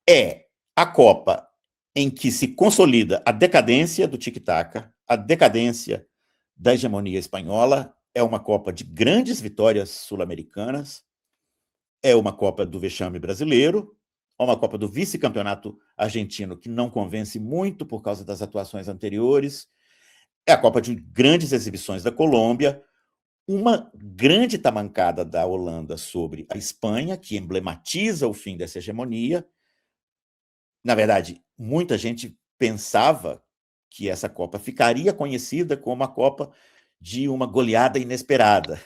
é a Copa em que se consolida a decadência do tic-tac, a decadência da hegemonia espanhola, é uma Copa de grandes vitórias sul-americanas, é uma Copa do vexame brasileiro, é uma Copa do vice-campeonato argentino que não convence muito por causa das atuações anteriores, é a Copa de grandes exibições da Colômbia, uma grande tamancada da Holanda sobre a Espanha, que emblematiza o fim dessa hegemonia. Na verdade, muita gente pensava que essa Copa ficaria conhecida como a Copa de uma goleada inesperada.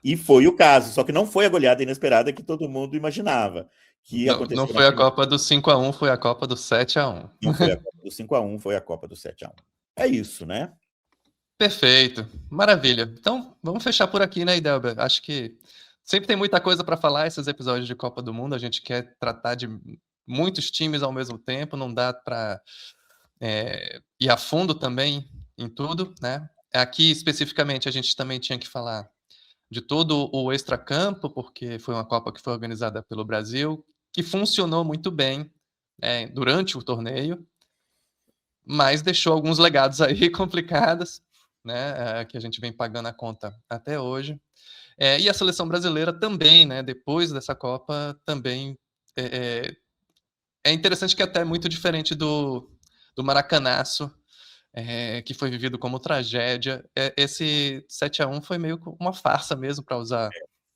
E foi o caso, só que não foi a goleada inesperada que todo mundo imaginava, que Não aconteceu na foi a primeira. Copa do 5-1, foi a Copa do 7-1. Não foi a Copa do 5-1, foi a Copa do 7-1. É isso, né? Perfeito, maravilha. Então, vamos fechar por aqui, né, Idelber? Acho que sempre tem muita coisa para falar esses episódios de Copa do Mundo, a gente quer tratar de muitos times ao mesmo tempo, não dá para ir a fundo também em tudo, né? Aqui, especificamente, a gente também tinha que falar de todo o extracampo, porque foi uma Copa que foi organizada pelo Brasil, que funcionou muito bem, durante o torneio, mas deixou alguns legados aí complicados, né, que a gente vem pagando a conta até hoje. E a seleção brasileira também, né, depois dessa Copa, também é interessante que até é muito diferente do Maracanaço, que foi vivido como tragédia. Esse 7-1 foi meio que uma farsa mesmo, para usar,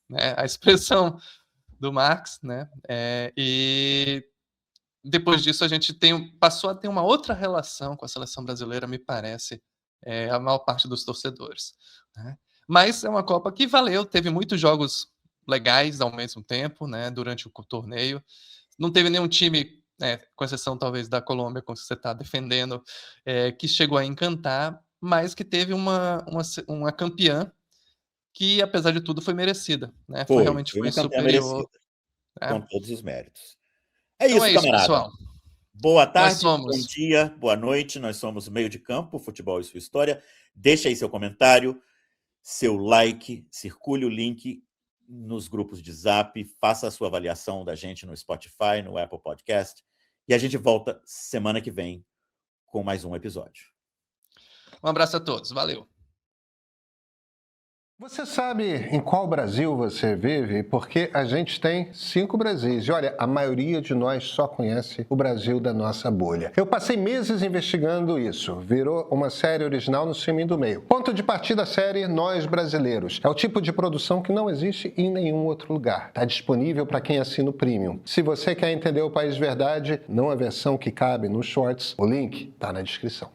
né, a expressão do Marx, né, e depois disso a gente passou a ter uma outra relação com a seleção brasileira, me parece, a maior parte dos torcedores, né. Mas é uma Copa que valeu, teve muitos jogos legais ao mesmo tempo, né, durante o torneio. Não teve nenhum time, com exceção talvez da Colômbia, como você está defendendo, que chegou a encantar, mas que teve uma campeã que, apesar de tudo, foi merecida, né, realmente Foi foi uma campeã superior, merecida, com né. todos os méritos. É Então é isso, isso, camarada. pessoal. Boa Nós tarde, bom somos dia, boa noite. Nós somos o Meio de Campo, Futebol e Sua História. Deixa aí seu comentário, seu like, circule o link nos grupos de Zap, faça a sua avaliação da gente no Spotify, no Apple Podcast. E a gente volta semana que vem com mais um episódio. um abraço a todos, valeu. Você sabe em qual Brasil você vive? Porque a gente tem 5 Brasis. E olha, a maioria de nós só conhece o Brasil da nossa bolha. Eu passei meses investigando isso. Virou uma série original no Streaming do Meio. Ponto de partida da série Nós Brasileiros. É o tipo de produção que não existe em nenhum outro lugar. Está disponível para quem assina o Premium. Se você quer entender o país de verdade, não a versão que cabe nos shorts, o link está na descrição.